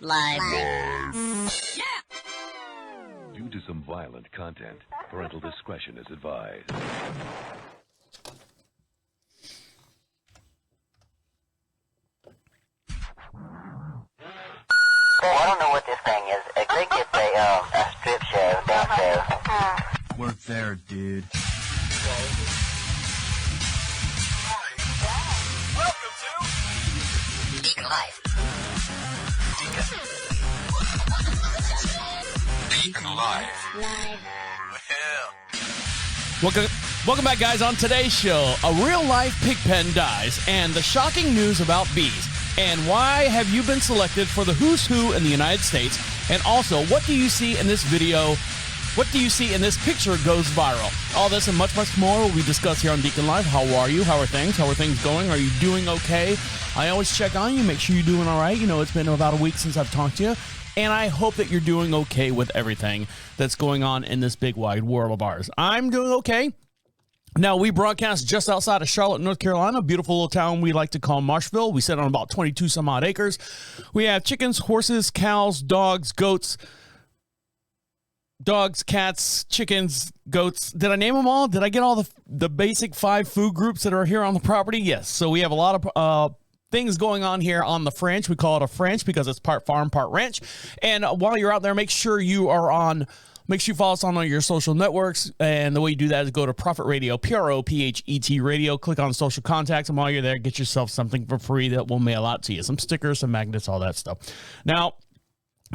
Live. Yeah! Due to some violent content, parental discretion is advised. Well, I don't know what this thing is. I think it's a strip show, dance show. Work there, dude. Welcome to DeaconLive. DeaconLive. Welcome back, guys. On today's show, a real-life pig pen dies, and the shocking news about bees. And why have you been selected for the Who's Who in the United States? And also, what do you see in this video? What do you see in this picture goes viral? All this and much, much more will be discussed here on DeaconLive. How are you? How are things? How are things going? Are you doing okay? I always check on you, make sure you're doing all right. You know, it's been about a week since I've talked to you. And I hope that you're doing okay with everything that's going on in this big, wide world of ours. I'm doing okay. Now, we broadcast just outside of Charlotte, North Carolina, a beautiful little town we like to call Marshville. We sit on about 22 some odd acres. We have chickens, horses, cows, dogs, goats, cats, chickens, goats. Did I name them all? Did I get all the basic 5 food groups that are here on the property? Yes. So we have a lot of things going on here on the ranch. We call it a ranch because it's part farm, part ranch. And while you're out there, make sure you follow us on all your social networks. And the way you do that is go to Prophet Radio, PROPHET Radio. Click on social contacts. And while you're there, get yourself something for free that we'll mail out to you. Some stickers, some magnets, all that stuff. Now,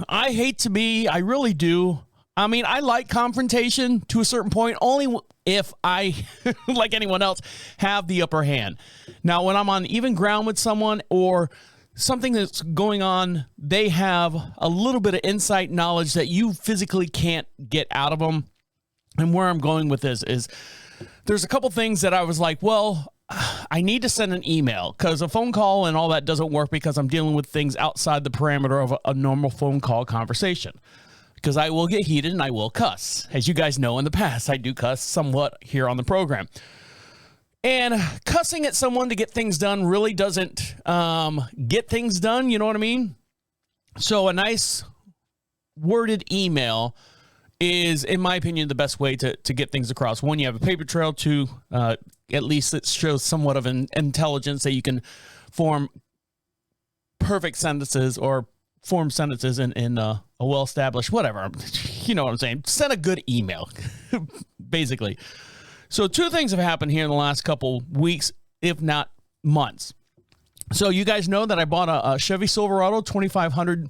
I really do. I mean, I like confrontation to a certain point, only if I, like anyone else, have the upper hand. Now, when I'm on even ground with someone or something that's going on, they have a little bit of insight knowledge that you physically can't get out of them. And where I'm going with this is there's a couple things that I was like, well, I need to send an email because a phone call and all that doesn't work because I'm dealing with things outside the parameter of a normal phone call conversation. Because I will get heated and I will cuss. As you guys know, in the past, I do cuss somewhat here on the program. And cussing at someone to get things done really doesn't get things done. You know what I mean? So a nice worded email is, in my opinion, the best way to get things across. One, you have a paper trail. Two, at least it shows somewhat of an intelligence that you can form perfect sentences or form sentences in a well-established whatever. You know what I'm saying? Send a good email, basically. So 2 things have happened here in the last couple weeks, if not months. So you guys know that I bought a Chevy Silverado, 2500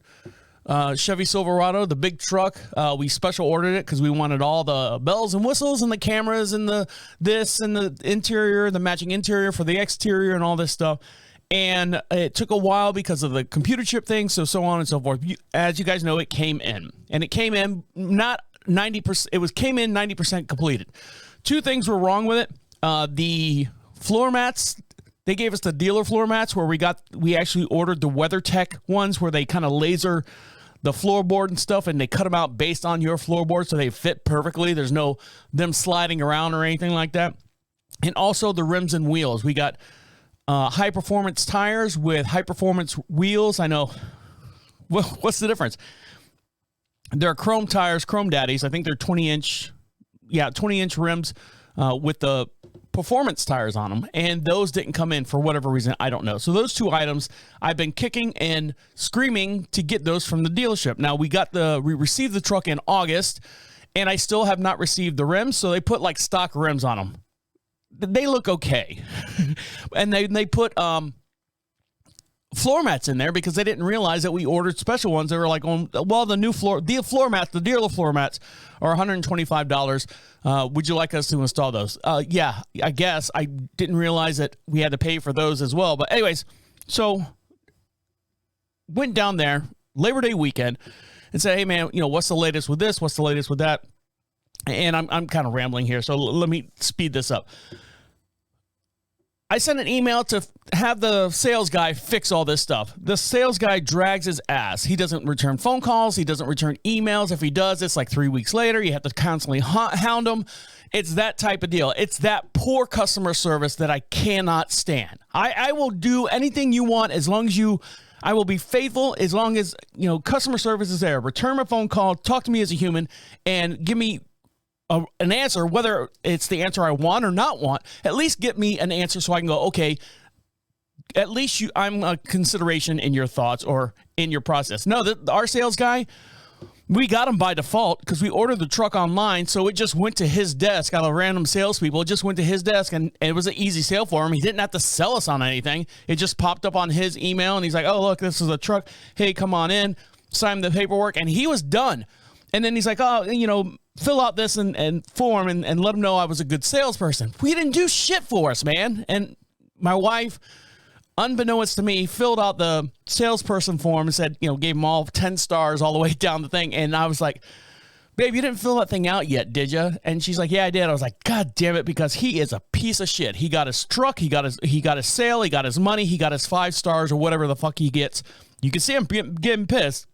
Chevy Silverado, the big truck. We special ordered it because we wanted all the bells and whistles and the cameras and the interior, the matching interior for the exterior and all this stuff. And it took a while because of the computer chip thing, so on and so forth. As you guys know, it came in. And it came in not 90%. Came in 90% completed. 2 things were wrong with it. The floor mats, they gave us the dealer floor mats where we actually ordered the WeatherTech ones where they kind of laser the floorboard and stuff, and they cut them out based on your floorboard so they fit perfectly. There's no them sliding around or anything like that. And also the rims and wheels. We got high-performance tires with high-performance wheels. I know. What's the difference? They're chrome tires, Chrome Daddies. I think they're 20-inch rims with the performance tires on them. And those didn't come in for whatever reason. I don't know. So those 2 items, I've been kicking and screaming to get those from the dealership. Now, we received the truck in August, and I still have not received the rims. So they put like stock rims on them. They look okay. And they put floor mats in there because they didn't realize that we ordered special ones. They were like, the floor mats, the dealer floor mats are $125. Would you like us to install those? Yeah, I guess. I didn't realize that we had to pay for those as well. But anyways, so went down there Labor Day weekend and said, hey man, what's the latest with this? What's the latest with that? And I'm kind of rambling here, so let me speed this up. I sent an email to have the sales guy fix all this stuff. The sales guy drags his ass. He doesn't return phone calls. He doesn't return emails. If he does, it's like 3 weeks later. You have to constantly hound him. It's that type of deal. It's that poor customer service that I cannot stand. I will do anything you want as long as you I will be faithful as long as, customer service is there. Return my phone call, talk to me as a human, and give me an answer, whether it's the answer I want or not want. At least get me an answer so I can go, okay, at least I'm a consideration in your thoughts or in your process. No, our sales guy, we got him by default because we ordered the truck online, so it just went to his desk out of random salespeople. It just went to his desk, and it was an easy sale for him. He didn't have to sell us on anything. It just popped up on his email, and he's like, oh, look, this is a truck. Hey, come on in, sign the paperwork, and he was done. And then he's like, oh, fill out this and form and let him know I was a good salesperson. We didn't do shit for us, man. And my wife, unbeknownst to me, filled out the salesperson form and said, gave them all 10 stars all the way down the thing. And I was like, babe, you didn't fill that thing out yet, did you? And she's like, yeah, I did. I was like, God damn it, because he is a piece of shit. He got his truck, he got his sale, he got his money, he got his 5 stars or whatever the fuck he gets. You can see him getting pissed.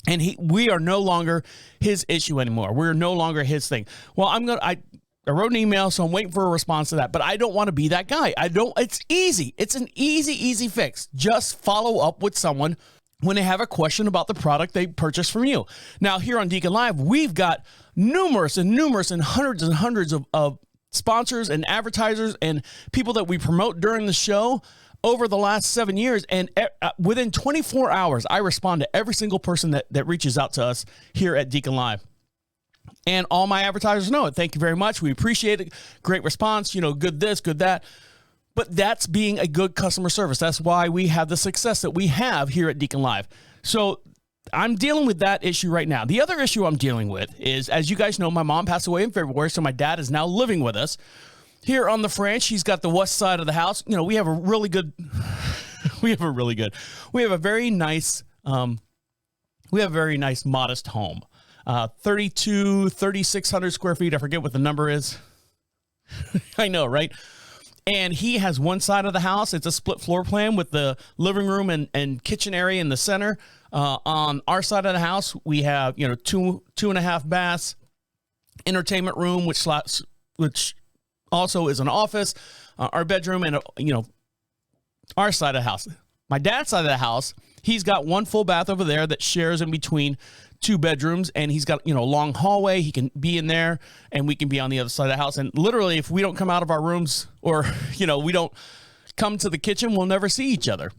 And we are no longer his issue anymore. We're no longer his thing. Well, I wrote an email, so I'm waiting for a response to that. But I don't want to be that guy. It's easy. It's an easy fix. Just follow up with someone when they have a question about the product they purchased from you. Now, here on Deacon Live, we've got numerous and hundreds of sponsors and advertisers and people that we promote during the show over the last 7 years. And within 24 hours, I respond to every single person that reaches out to us here at Deacon Live. And all my advertisers know it. Thank you very much. We appreciate it. Great response. Good this, good that. But that's being a good customer service. That's why we have the success that we have here at Deacon Live. So I'm dealing with that issue right now. The other issue I'm dealing with is, as you guys know, my mom passed away in February, so my dad is now living with us. Here on the French, he's got the west side of the house. We have a very nice modest home. 3,600 square feet. I forget what the number is. I know, right? And he has one side of the house. It's a split floor plan with the living room and kitchen area in the center. On our side of the house, we have, 2.5 baths, entertainment room, which also is an office, our bedroom, and, our side of the house. My dad's side of the house, he's got one full bath over there that shares in between 2 bedrooms, and he's got, a long hallway. He can be in there, and we can be on the other side of the house. And literally, if we don't come out of our rooms or, we don't come to the kitchen, we'll never see each other.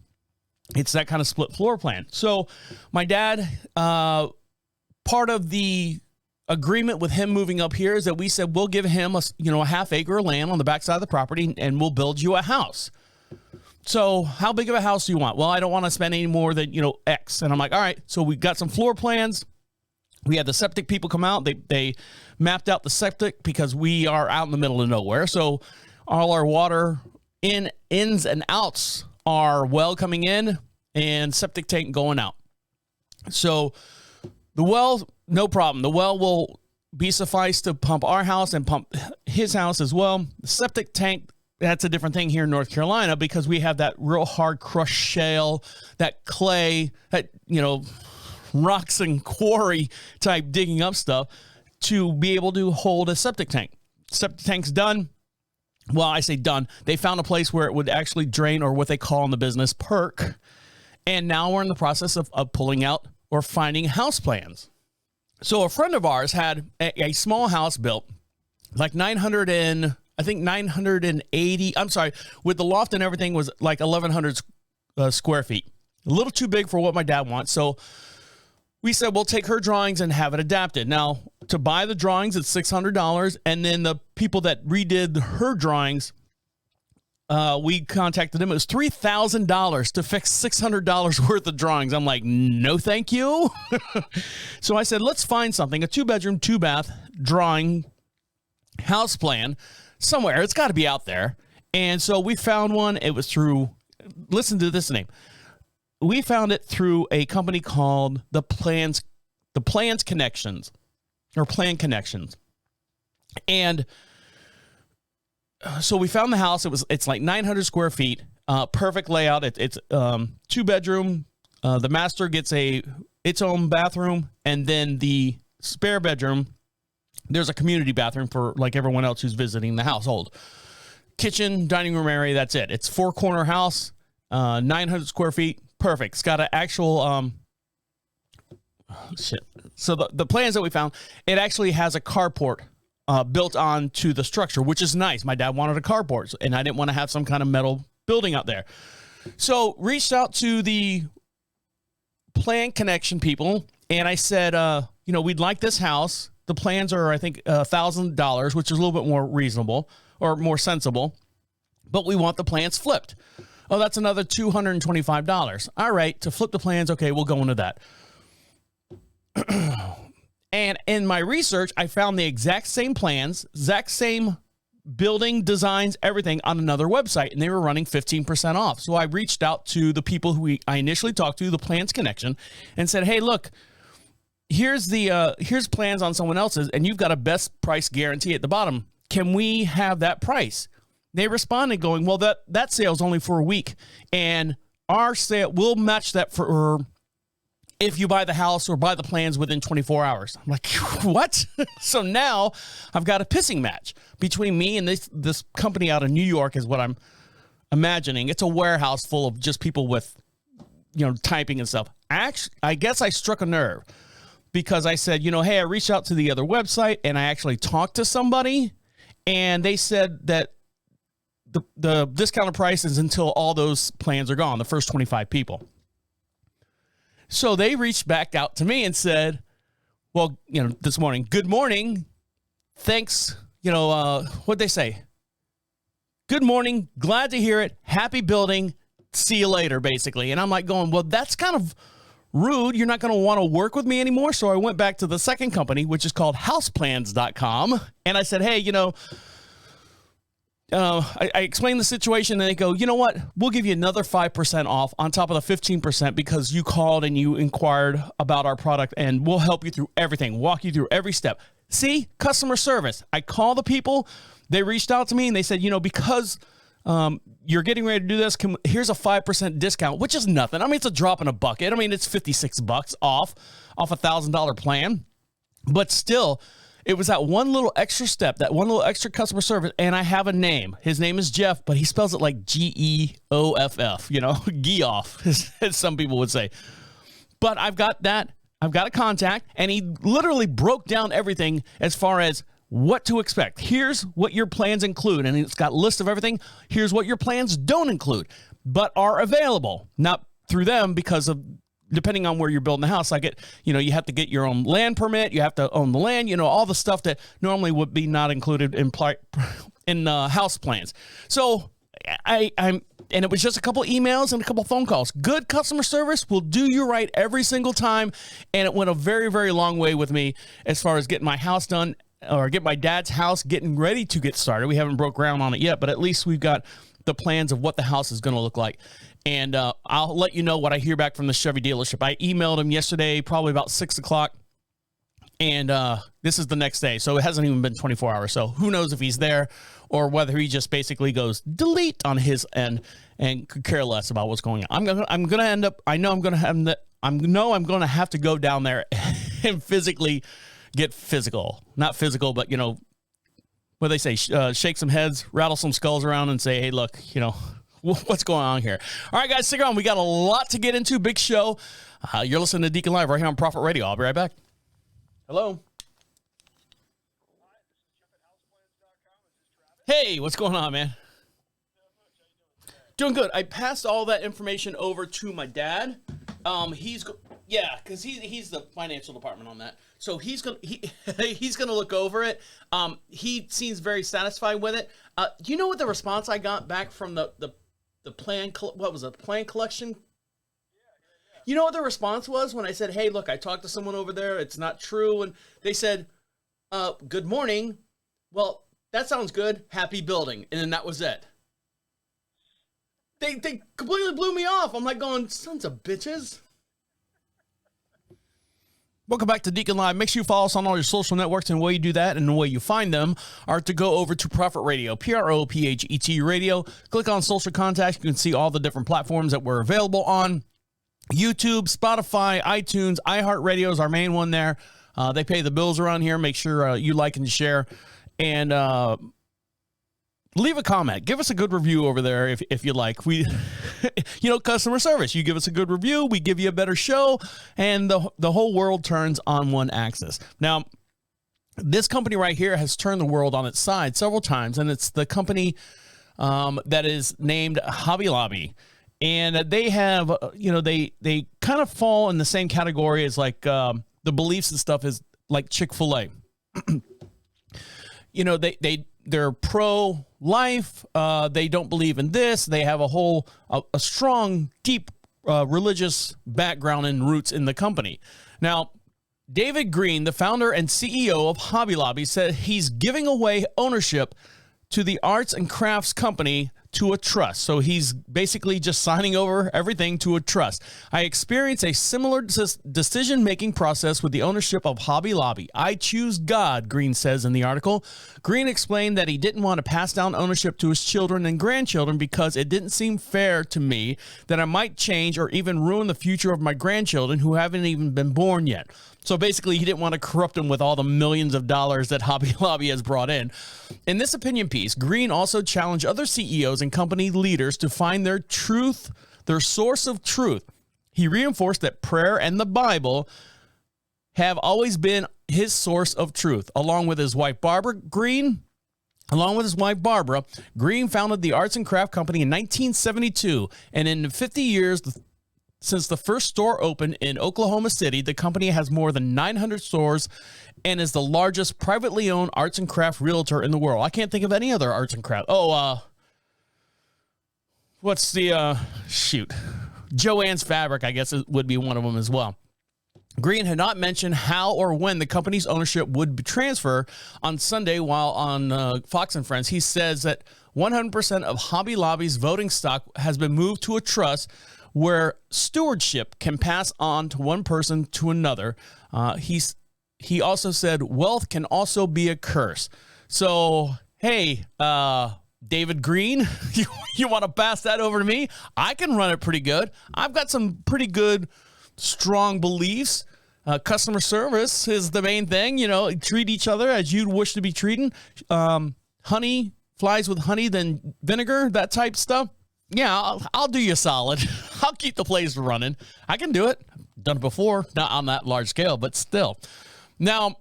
It's that kind of split floor plan. So my dad, part of the agreement with him moving up here is that we said, we'll give him a half acre of land on the backside of the property, and we'll build you a house. So how big of a house do you want? Well, I don't want to spend any more than, X. And I'm like, all right. So we got some floor plans. We had the septic people come out. They mapped out the septic because we are out in the middle of nowhere. So all our water ins and outs are well coming in and septic tank going out. So the well, no problem. The well will be suffice to pump our house and pump his house as well. The septic tank, that's a different thing here in North Carolina because we have that real hard crushed shale, that clay, that, rocks and quarry type digging up stuff to be able to hold a septic tank. Septic tank's done. Well, I say done. They found a place where it would actually drain, or what they call in the business, perk. And now we're in the process of pulling out or finding house plans. So a friend of ours had a small house built, like 980, I'm sorry, with the loft and everything was like 1,100 square feet. A little too big for what my dad wants. So we said, we'll take her drawings and have it adapted. Now, to buy the drawings, it's $600. And then the people that redid her drawings, we contacted them. It was $3,000 to fix $600 worth of drawings. I'm like, no, thank you. So I said, let's find something, a 2-bedroom, 2-bath drawing house plan somewhere. It's got to be out there. And so we found one. It was through, listen to this name. We found it through a company called the Plan Connections. And so we found the house. It's like 900 square feet, perfect layout. It's 2-bedroom. The master gets its own bathroom, and then the spare bedroom, there's a community bathroom for like everyone else who's visiting the household. Kitchen, dining room area, that's it. It's 4-corner house, 900 square feet, perfect. It's got an actual shit. So the plans that we found, it actually has a carport built onto the structure, which is nice. My dad wanted a carport, and I didn't want to have some kind of metal building out there. So reached out to the plan connection people, and I said, we'd like this house. The plans are, I think, $1,000, which is a little bit more reasonable or more sensible, but we want the plans flipped. Oh, that's another $225. All right, to flip the plans, okay, we'll go into that. And in my research, I found the exact same plans, exact same building designs, everything on another website, and they were running 15% off. So I reached out to the people who I initially talked to, the Plans Connection, and said, hey, look, here's plans on someone else's, and you've got a best price guarantee at the bottom. Can we have that price? They responded going, well, that sale's only for a week, and our sale, we'll match that for if you buy the house or buy the plans within 24 hours. I'm like, what? So now I've got a pissing match between me and this company out of New York is what I'm imagining. It's a warehouse full of just people with, typing and stuff. I guess I struck a nerve because I said, hey, I reached out to the other website and I actually talked to somebody and they said that the discounted price is until all those plans are gone, the first 25 people. So they reached back out to me and said, well, this morning, good morning. Thanks. What'd they say? Good morning. Glad to hear it. Happy building. See you later, basically. And I'm like going, well, that's kind of rude. You're not going to want to work with me anymore. So I went back to the second company, which is called houseplans.com. And I said, hey, I explained the situation and they go, you know what? We'll give you another 5% off on top of the 15% because you called and you inquired about our product and we'll help you through everything, walk you through every step. See, customer service. I call the people. They reached out to me and they said, because you're getting ready to do this, here's a 5% discount, which is nothing. I mean, it's a drop in a bucket. I mean, it's $56 off $1,000 plan, but still, it was that one little extra step, that one little extra customer service, and I have a name. His name is Jeff, but he spells it like Geoff, Geoff, as some people would say. But I've got that. I've got a contact, and he literally broke down everything as far as what to expect. Here's what your plans include, and it's got a list of everything. Here's what your plans don't include, but are available, not through them because of depending on where you're building the house, like you have to get your own land permit, you have to own the land, all the stuff that normally would be not included in house plans. So and it was just a couple emails and a couple phone calls. Good customer service will do you right every single time, and it went a very, very long way with me as far as getting my house done or get my dad's house getting ready to get started. We haven't broke ground on it yet, but at least we've got the plans of what the house is going to look like. And I'll let you know what I hear back from the Chevy dealership. I emailed him yesterday, probably about 6 o'clock. And this is the next day. So it hasn't even been 24 hours. So who knows if he's there or whether he just basically goes delete on his end and could care less about what's going on. I'm going to end up, I know I'm going to have to go down there and physically get physical. Not physical, but what they say, shake some heads, rattle some skulls around and say, hey, look, what's going on here? All right, guys, stick around. We got a lot to get into. Big show. You're listening to Deacon Live right here on Prophet Radio. I'll be right back. Hello. Hey, what's going on, man? Doing good. I passed all that information over to my dad. Because he's the financial department on that. So he's gonna look over it. He seems very satisfied with it. Do you know what the response I got back from the plan? What was it? Plan collection? You know what the response was when I said, "Hey, look, I talked to someone over there. It's not true," and they said, "Good morning. Well, that sounds good. Happy building," and then that was it. They completely blew me off. I'm like going, sons of bitches. Welcome back to Deacon Live. Make sure you follow us on all your social networks, and the way you do that and the way you find them are to go over to Prophet Radio, Prophet Radio. Click on social contacts. You can see all the different platforms that we're available on. YouTube, Spotify, iTunes, iHeartRadio is our main one there. They pay the bills around here. Make sure you like and share. And leave a comment. Give us a good review over there if you like. We, customer service. You give us a good review, we give you a better show, and the whole world turns on one axis. Now, this company right here has turned the world on its side several times, and it's the company that is named Hobby Lobby. And they have, they kind of fall in the same category as like the beliefs and stuff is like Chick-fil-A. They're pro-life. They don't believe in this. They have a strong, deep religious background and roots in the company. Now, David Green, the founder and CEO of Hobby Lobby, said he's giving away ownership to the arts and crafts company to a trust. So he's basically just signing over everything to a trust. I experience a similar decision-making process with the ownership of Hobby Lobby. I choose God, Green says in the article. Green explained that he didn't want to pass down ownership to his children and grandchildren because it didn't seem fair to me that I might change or even ruin the future of my grandchildren who haven't even been born yet. So basically, he didn't want to corrupt them with all the millions of dollars that Hobby Lobby has brought in. In this opinion piece, Green also challenged other CEOs and company leaders to find their truth, their source of truth. He reinforced that prayer and the Bible have always been his source of truth. Along with his wife, Barbara, Green founded the arts and craft company in 1972, and in 50 years, since the first store opened in Oklahoma City, the company has more than 900 stores and is the largest privately owned arts and craft realtor in the world. I can't think of any other arts and craft. What's the, Joann's Fabric, I guess, would be one of them as well. Green had not mentioned how or when the company's ownership would transfer on Sunday while on Fox and Friends. He says that 100% of Hobby Lobby's voting stock has been moved to a trust where stewardship can pass on to one person to another. He also said wealth can also be a curse. So, hey, David Green, you want to pass that over to me? I can run it pretty good. I've got some pretty good, strong beliefs. Customer service is the main thing. Treat each other as you'd wish to be treated. Honey flies with honey than vinegar, that type stuff. Yeah, I'll do you a solid. I'll keep the place running. I can do it. Done it before, not on that large scale, but still. Now,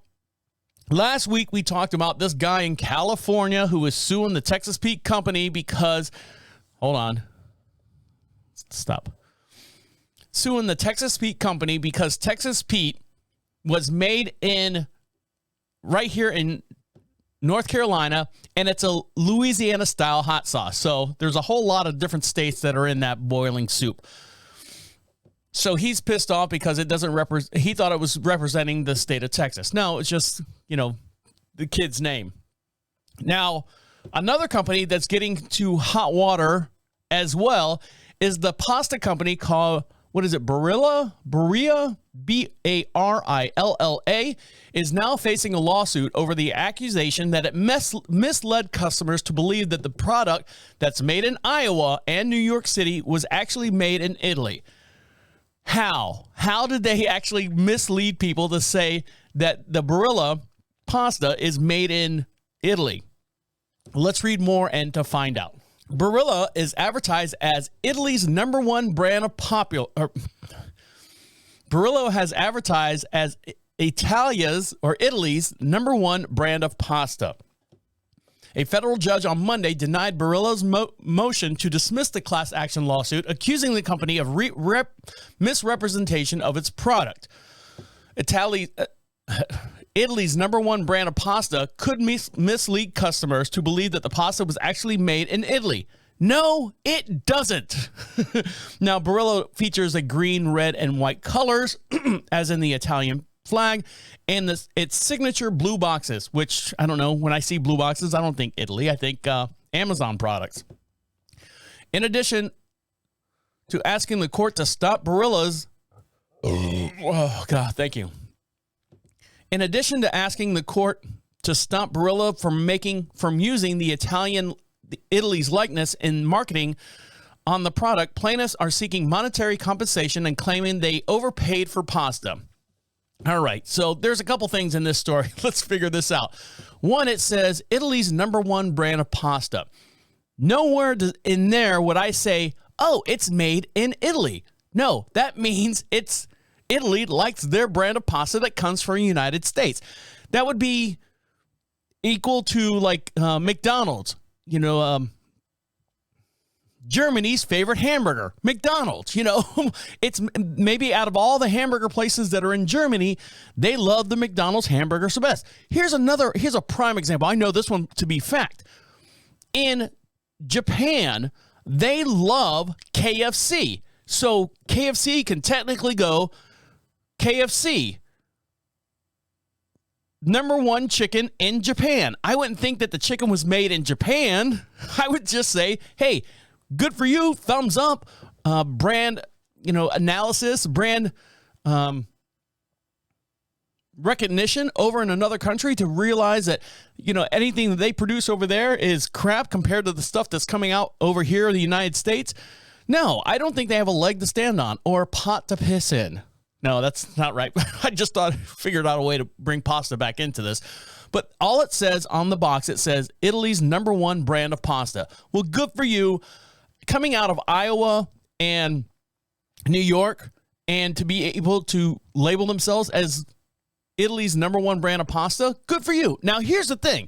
last week we talked about this guy in California who was suing the Texas Pete company because, suing the Texas Pete company because Texas Pete was made in right here in North Carolina, and it's a Louisiana-style hot sauce. So there's a whole lot of different states that are in that boiling soup. So he's pissed off because it doesn't represent. He thought it was representing the state of Texas. No, it's just, the kid's name. Now, another company that's getting to hot water as well is the pasta company called, Barilla, B-A-R-I-L-L-A, is now facing a lawsuit over the accusation that it misled customers to believe that the product that's made in Iowa and New York City was actually made in Italy. How? How did they actually mislead people to say that the Barilla pasta is made in Italy? Let's read more and to find out. Barilla is advertised as Italy's number one brand of Barilla has advertised as Italy's number one brand of pasta. A federal judge on Monday denied Barilla's motion to dismiss the class action lawsuit, accusing the company of misrepresentation of its product. Italy's number one brand of pasta could mislead customers to believe that the pasta was actually made in Italy. No, it doesn't. Now, Barilla features a green, red, and white colors, as in the Italian flag, and its signature blue boxes, which, I don't know, when I see blue boxes, I don't think Italy. I think Amazon products. In addition to asking the court to stop Barilla's... Oh, God, thank you. In addition to asking the court to stop Barilla from using Italy's likeness in marketing on the product, plaintiffs are seeking monetary compensation and claiming they overpaid for pasta. All right, so there's a couple things in this story. Let's figure this out. One, it says Italy's number one brand of pasta. Nowhere in there would I say, oh, it's made in Italy. No, that means Italy likes their brand of pasta that comes from the United States. That would be equal to like McDonald's, Germany's favorite hamburger, McDonald's. It's maybe out of all the hamburger places that are in Germany, they love the McDonald's hamburgers the best. Here's a prime example. I know this one to be fact. In Japan, they love KFC. So KFC can technically go KFC, #1 chicken in Japan. I wouldn't think that the chicken was made in Japan. I would just say, hey, good for you, thumbs up, brand, analysis, brand recognition over in another country to realize that, anything that they produce over there is crap compared to the stuff that's coming out over here in the United States. No, I don't think they have a leg to stand on or a pot to piss in. No, that's not right. I just figured out a way to bring pasta back into this. But all it says on the box, it says Italy's #1 brand of pasta. Well, good for you. Coming out of Iowa and New York, and to be able to label themselves as Italy's #1 brand of pasta, good for you. Now, here's the thing.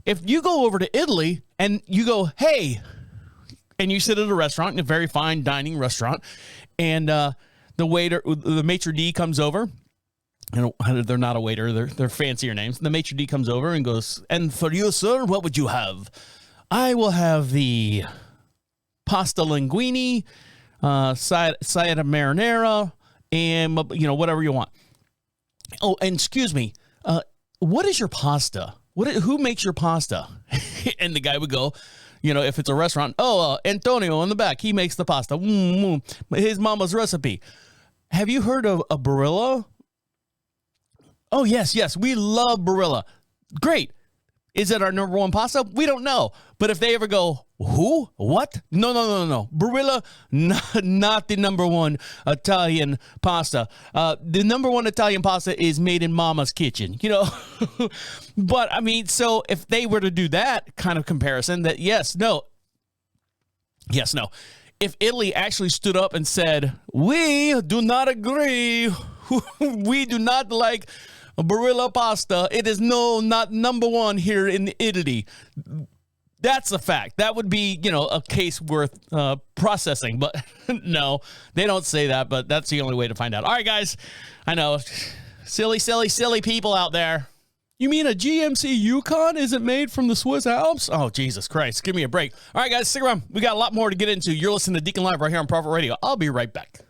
If you go over to Italy and you go, hey, and you sit at a restaurant, in a very fine dining restaurant, and the waiter, the maitre d' comes over. They're not a waiter. They're fancier names. The maitre d' comes over and goes, and for you, sir, what would you have? I will have the pasta linguine, side of marinara, and, whatever you want. Oh, and excuse me, what is your pasta? Who makes your pasta? And the guy would go, if it's a restaurant, Antonio in the back, he makes the pasta. His mama's recipe. Have you heard of a Barilla? Oh, yes, we love Barilla. Great. Is it our #1 pasta? We don't know. But if they ever go, who? What? No. Barilla, not the #1 Italian pasta. The #1 Italian pasta is made in mama's kitchen, But, so if they were to do that kind of comparison, that yes, no. If Italy actually stood up and said, we do not agree, we do not like Barilla pasta, it is not #1 here in Italy. That's a fact. That would be, a case worth processing. But no, they don't say that, but that's the only way to find out. All right, guys, I know. Silly people out there. You mean a GMC Yukon isn't made from the Swiss Alps? Oh, Jesus Christ. Give me a break. All right, guys, stick around. We got a lot more to get into. You're listening to Deacon Live right here on Prophet Radio. I'll be right back.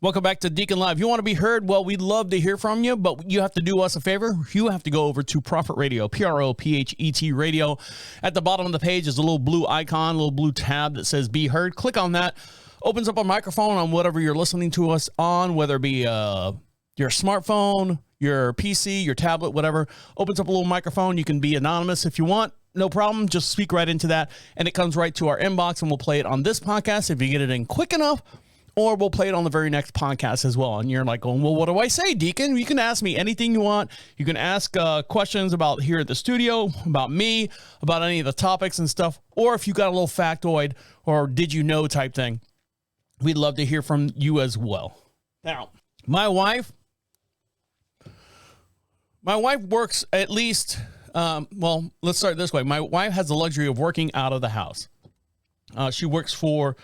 Welcome back to Deacon Live. You want to be heard? Well, we'd love to hear from you, but you have to do us a favor. You have to go over to Prophet Radio, PROPHET Radio. At the bottom of the page is a little blue icon, a little blue tab that says Be Heard. Click on that. Opens up a microphone on whatever you're listening to us on, whether it be your smartphone, your PC, your tablet, whatever. Opens up a little microphone. You can be anonymous if you want. No problem. Just speak right into that, and it comes right to our inbox, and we'll play it on this podcast if you get it in quick enough, or we'll play it on the very next podcast as well. And you're like going, well, what do I say, Deacon? You can ask me anything you want. You can ask questions about here at the studio, about me, about any of the topics and stuff, or if you got a little factoid or did you know type thing, we'd love to hear from you as well. Now, my wife works at least, let's start this way. My wife has the luxury of working out of the house. She works for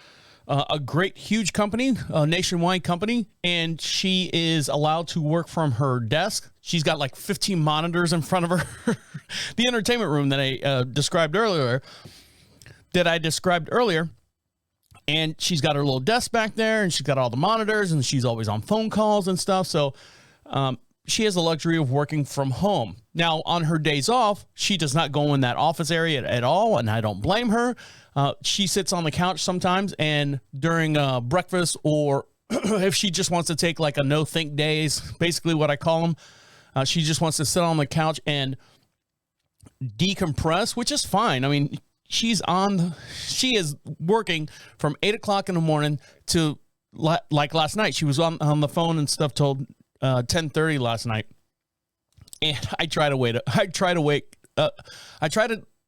a great, huge company, a nationwide company, and she is allowed to work from her desk. She's got like 15 monitors in front of her. The entertainment room that I described earlier, and she's got her little desk back there, and she's got all the monitors, and she's always on phone calls and stuff. So, she has the luxury of working from home. Now, on her days off, she does not go in that office area at all, and I don't blame her. She sits on the couch sometimes, and during breakfast, or if she just wants to take like a no-think days, basically what I call them, she just wants to sit on the couch and decompress, which is fine. I mean, she is working from 8 o'clock in the morning to like last night. She was on the phone and stuff till 10:30 last night, and I try to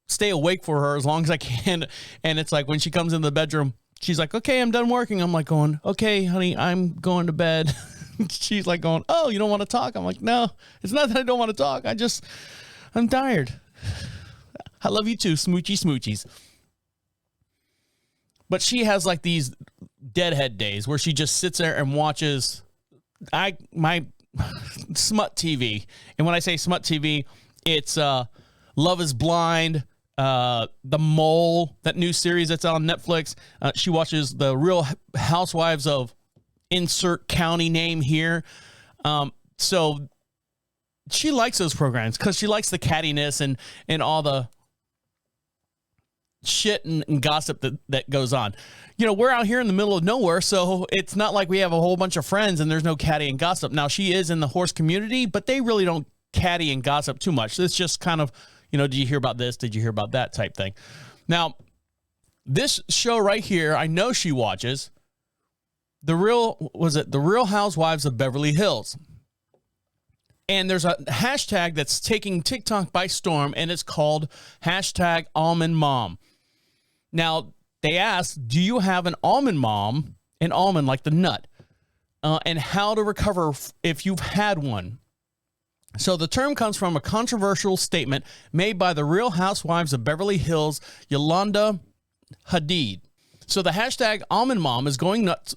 stay awake for her as long as I can. And it's like when she comes in the bedroom, she's like, okay, I'm done working. I'm like going, okay, honey, I'm going to bed. She's like going, oh, you don't want to talk? I'm like, no, it's not that I don't want to talk. I'm tired. I love you too, smoochy smoochies. But she has like these deadhead days where she just sits there and watches my smut TV. And when I say smut TV, it's Love is Blind, The Mole, that new series that's on Netflix. She watches the Real Housewives of insert county name here. So she likes those programs because she likes the cattiness and all the shit and gossip that goes on. You know, we're out here in the middle of nowhere, so it's not like we have a whole bunch of friends and there's no catty and gossip. Now, she is in the horse community, but they really don't catty and gossip too much. It's just kind of, you know, did you hear about this? Did you hear about that type thing? Now, this show right here, I know she watches The Real Housewives of Beverly Hills. And there's a hashtag that's taking TikTok by storm, and it's called hashtag Almond Mom. Now, they asked, do you have an almond mom, an almond like the nut, and how to recover if you've had one? So the term comes from a controversial statement made by the Real Housewives of Beverly Hills, Yolanda Hadid. So the hashtag Almond Mom is going nuts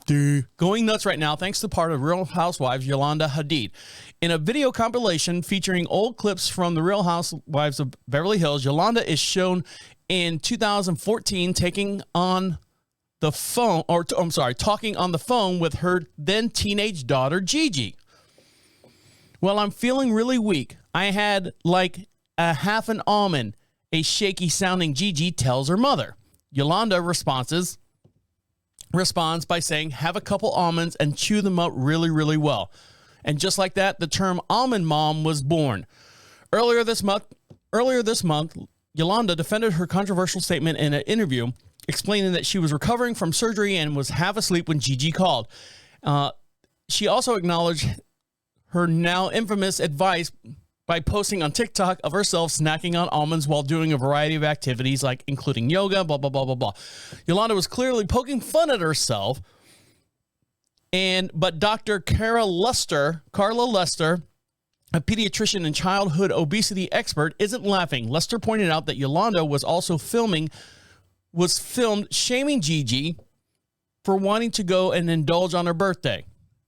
right now thanks to part of Real Housewives Yolanda Hadid. In a video compilation featuring old clips from the Real Housewives of Beverly Hills, Yolanda is shown in 2014 talking on the phone with her then teenage daughter Gigi. Well, I'm feeling really weak. I had like a half an almond, a shaky sounding Gigi tells her mother. Yolanda responds by saying, have a couple almonds and chew them up really, really well. And just like that, the term Almond Mom was born. Earlier this month, Yolanda defended her controversial statement in an interview, explaining that she was recovering from surgery and was half asleep when Gigi called. She also acknowledged her now infamous advice by posting on TikTok of herself snacking on almonds while doing a variety of activities, like including yoga, blah, blah, blah, blah, blah. Yolanda was clearly poking fun at herself. But Dr. Carla Lester, a pediatrician and childhood obesity expert, isn't laughing. Lester pointed out that Yolanda was also filmed shaming Gigi for wanting to go and indulge on her birthday.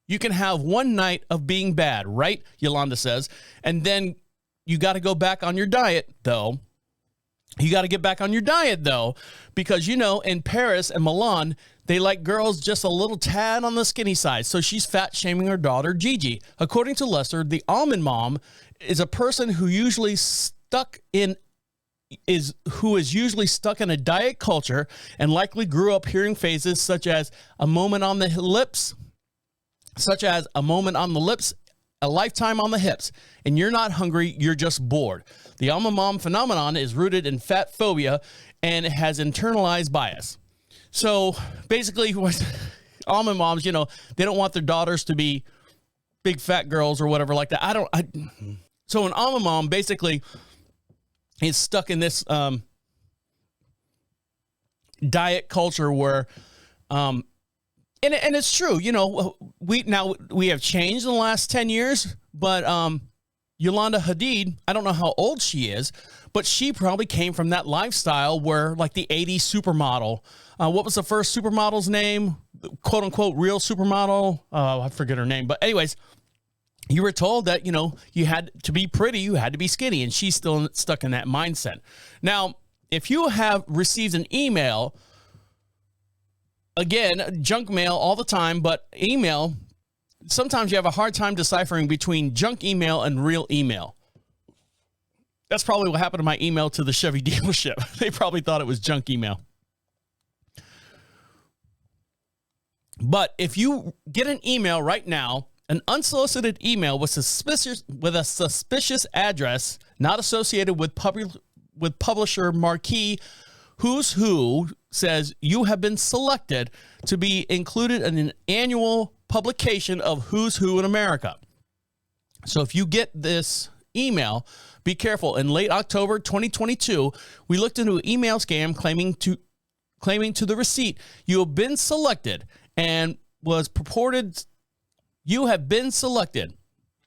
You can have one night of being bad, right? Yolanda says. And then you got to go back on your diet, though. Because, you know, in Paris and Milan, they like girls just a little tad on the skinny side. So she's fat shaming her daughter, Gigi. According to Lester, the almond mom is a person who is usually stuck in a diet culture and likely grew up hearing phrases such as a moment on the lips, a lifetime on the hips, and you're not hungry, you're just bored. The almond mom phenomenon is rooted in fat phobia and it has internalized bias. So basically, what almond moms, you know, they don't want their daughters to be big fat girls or whatever like that. So an almond mom basically is stuck in this diet culture where And it's true, you know, we have changed in the last 10 years, but Yolanda Hadid, I don't know how old she is, but she probably came from that lifestyle where, like, the 80s supermodel. What was the first supermodel's name? Quote unquote real supermodel. I forget her name, but anyways, you were told that, you know, you had to be pretty, you had to be skinny, and she's still stuck in that mindset. Now, if you have received an email, again, junk mail all the time, but email, sometimes you have a hard time deciphering between junk email and real email. That's probably what happened to my email to the Chevy dealership. They probably thought it was junk email. But if you get an email right now, an unsolicited email with a suspicious address not associated with publisher marquee Who's Who, says you have been selected to be included in an annual publication of Who's Who in America. So if you get this email. Be careful. In late October 2022, we looked into an email scam claiming to the receipt you have been selected and was purported you have been selected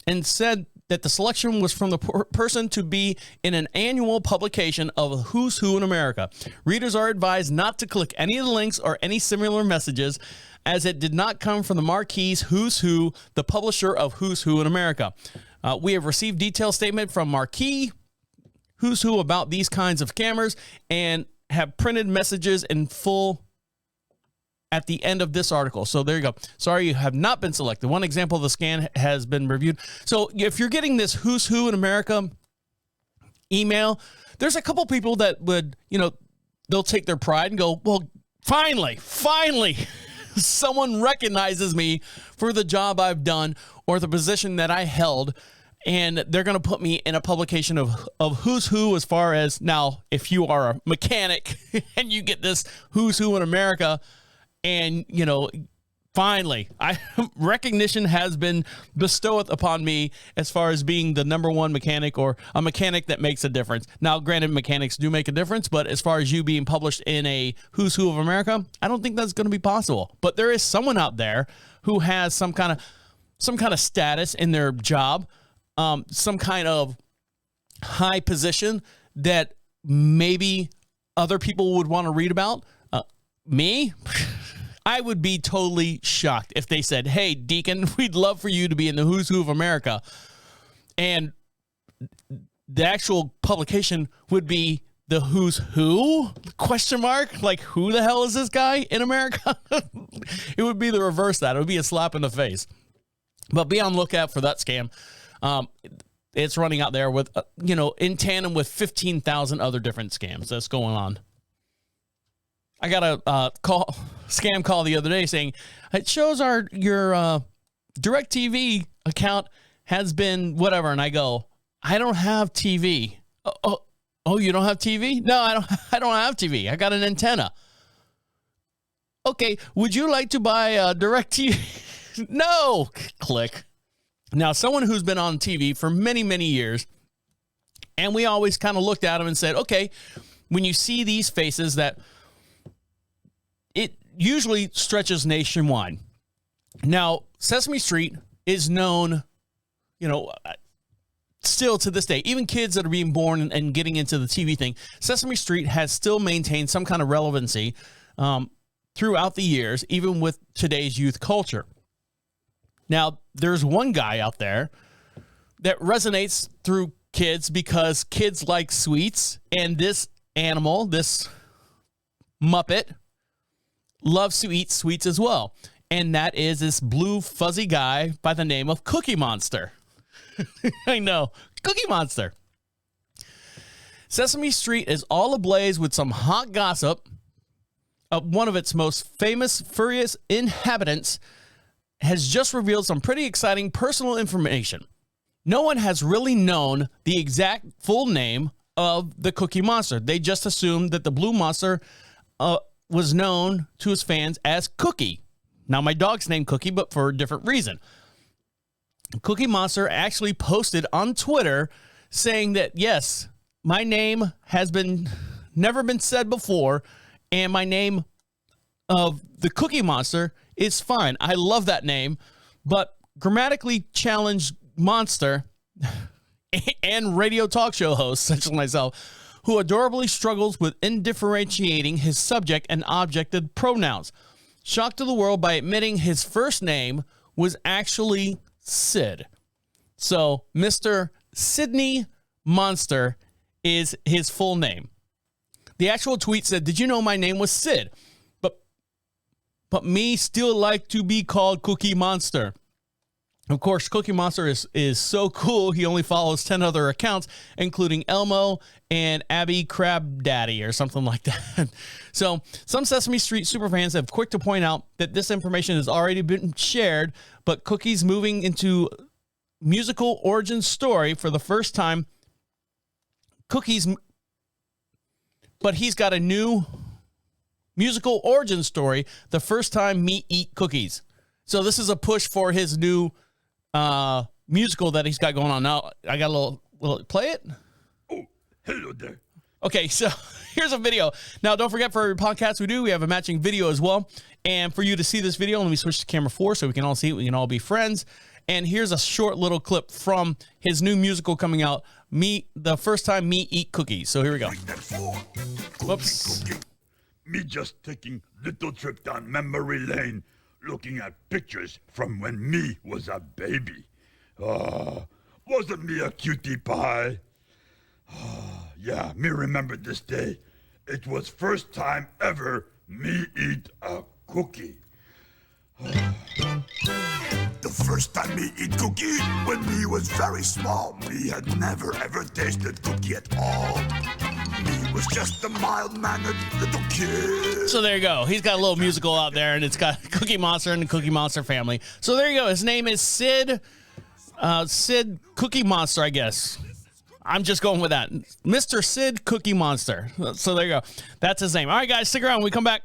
and said that the selection was from the person to be in an annual publication of Who's Who in America. Readers are advised not to click any of the links or any similar messages, as it did not come from the Marquis Who's Who, the publisher of Who's Who in America. We have received detailed statement from Marquis Who's Who about these kinds of scammers and have printed messages in full at the end of this article. So there you go. Sorry, you have not been selected. One example of the scan has been reviewed. So if you're getting this Who's Who in America email, there's a couple people that would, they'll take their pride and go, well, finally, someone recognizes me for the job I've done or the position that I held, and they're going to put me in a publication of Who's Who as far as, now, if you are a mechanic and you get this Who's Who in America, and, finally, recognition has been bestowed upon me as far as being the number one mechanic or a mechanic that makes a difference. Now, granted, mechanics do make a difference, but as far as you being published in a Who's Who of America, I don't think that's going to be possible. But there is someone out there who has some kind of status in their job, some kind of high position that maybe other people would want to read about. Me? I would be totally shocked if they said, hey, Deacon, we'd love for you to be in the Who's Who of America. And the actual publication would be the Who's Who? Question mark? Like, who the hell is this guy in America? It would be the reverse of that. It would be a slap in the face. But be on lookout for that scam. It's running out there with, in tandem with 15,000 other different scams that's going on. I got a scam call the other day saying it shows your DirecTV account has been whatever, and I go, I don't have TV. Oh, you don't have TV? No, I don't have TV. I got an antenna. Okay, would you like to buy a DirecTV? No. Click. Now, someone who's been on TV for many, many years, and we always kind of looked at them and said, okay, when you see these faces that it usually stretches nationwide. Now, Sesame Street is known, still to this day, even kids that are being born and getting into the TV thing, Sesame Street has still maintained some kind of relevancy throughout the years, even with today's youth culture. Now, there's one guy out there that resonates through kids because kids like sweets, and this animal, this Muppet, loves to eat sweets as well. And that is this blue fuzzy guy by the name of Cookie Monster. I know, Cookie Monster. Sesame Street is all ablaze with some hot gossip. One of its most famous furious inhabitants has just revealed some pretty exciting personal information. No one has really known the exact full name of the Cookie Monster. They just assumed that the blue monster was known to his fans as Cookie. Now, my dog's named Cookie, but for a different reason. Cookie Monster actually posted on Twitter saying that, yes, my name has never been said before, and my name of the Cookie Monster is fine. I love that name, but grammatically challenged monster and radio talk show host, such as myself, who adorably struggles with indifferentiating his subject and objective pronouns, shocked to the world by admitting his first name was actually Sid. So Mr. Sydney Monster is his full name. The actual tweet said, "Did you know my name was Sid? But me still like to be called Cookie Monster." Of course, Cookie Monster is so cool, he only follows 10 other accounts, including Elmo and Abby Crab Daddy or something like that. So some Sesame Street superfans have quick to point out that this information has already been shared, but Cookie's moving into musical origin story for the first time. But he's got a new musical origin story the first time me eat cookies. So this is a push for his new musical that he's got going on now. I got a Will it play it? Oh, hello there. Okay, so here's a video. Now, don't forget, for every podcast we have a matching video as well. And for you to see this video, let me switch to camera 4 so we can all see it. We can all be friends. And here's a short little clip from his new musical coming out, the first time me eat cookies. So here we go. Whoops. Me just taking little trip down memory lane, looking at pictures from when me was a baby. Wasn't me a cutie pie? Yeah, me remember this day. It was first time ever me eat a cookie. The first time me eat cookie when me was very small. Me had never ever tasted cookie at all. Me was just a mild-mannered little kid. So there you go. He's got a little musical out there, and it's got Cookie Monster and the Cookie Monster family. So there you go. His name is Sid Cookie Monster, I guess. I'm just going with that. Mr. Sid Cookie Monster. So there you go. That's his name. All right, guys, stick around. When we come back,